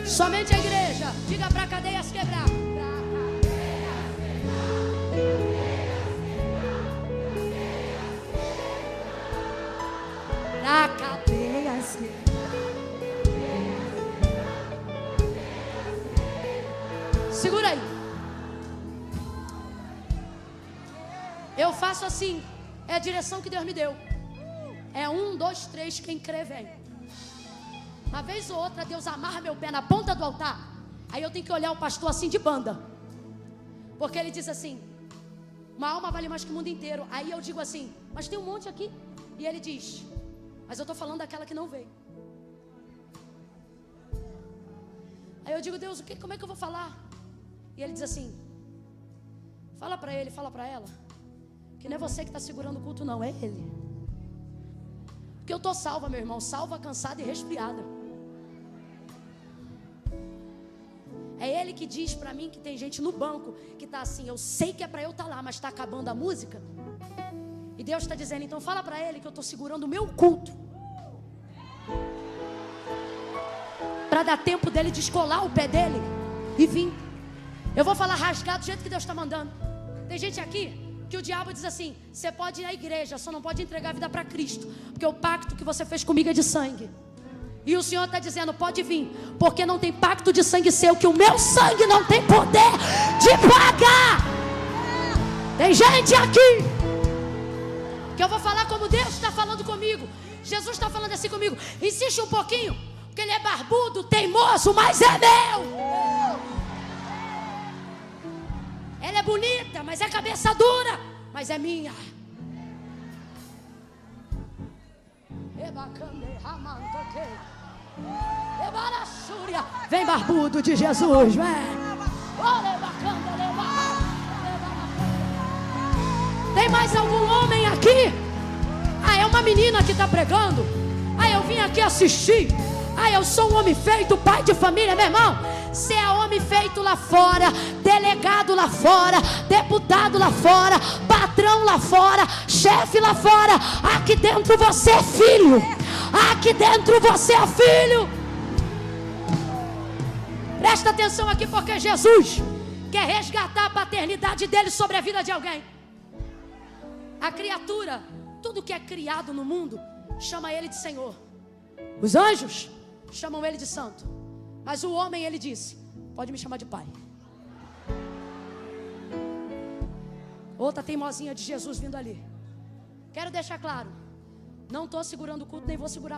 Somente a igreja. Diga para cadeias quebrar. Pra cadeias quebrar. Segura aí. Eu faço assim. É a direção que Deus me deu. É 1, 2, 3, quem crê vem. Uma vez ou outra Deus amarra meu pé na ponta do altar. Aí eu tenho que olhar o pastor assim de banda. Porque ele diz assim: uma alma vale mais que o mundo inteiro. Aí eu digo assim: mas tem um monte aqui. E ele diz: mas eu estou falando daquela que não veio. Aí eu digo: Deus, como é que eu vou falar? E ele diz assim: fala para ele, fala para ela, que não é você que está segurando o culto não, é ele. Porque eu estou salva, meu irmão, salva, cansada e resfriada. É ele que diz para mim que tem gente no banco que está assim: eu sei que é para eu estar lá, mas está acabando a música. E Deus está dizendo: então fala para ele que eu estou segurando o meu culto, para dar tempo dele descolar o pé dele e vir. Eu vou falar rasgado do jeito que Deus está mandando. Tem gente aqui que o diabo diz assim: você pode ir à igreja, só não pode entregar a vida para Cristo, porque o pacto que você fez comigo é de sangue. E o Senhor está dizendo: pode vir, porque não tem pacto de sangue seu, que o meu sangue não tem poder de pagar. Tem gente aqui que eu vou falar como Deus está falando comigo. Jesus está falando assim comigo: insiste um pouquinho, porque ele é barbudo, teimoso, mas é meu. Ela é bonita, mas é cabeça dura, mas é minha. Vem, barbudo de Jesus, vem. Tem Tem mais algum homem aqui? Ah, é uma menina que está pregando. Ah, eu vim aqui assistir. Ah, eu sou um homem feito, pai de família. Meu irmão, você é homem feito lá fora, delegado lá fora, deputado lá fora, patrão lá fora, chefe lá fora. Aqui dentro você é filho. Aqui dentro você é filho. Presta atenção aqui, porque Jesus quer resgatar a paternidade dele sobre a vida de alguém. A criatura, tudo que é criado no mundo, chama ele de Senhor. Os anjos chamam ele de santo. Mas o homem, ele disse: pode me chamar de pai. Outra teimosinha de Jesus vindo ali. Quero deixar claro, não estou segurando o culto, nem vou segurar.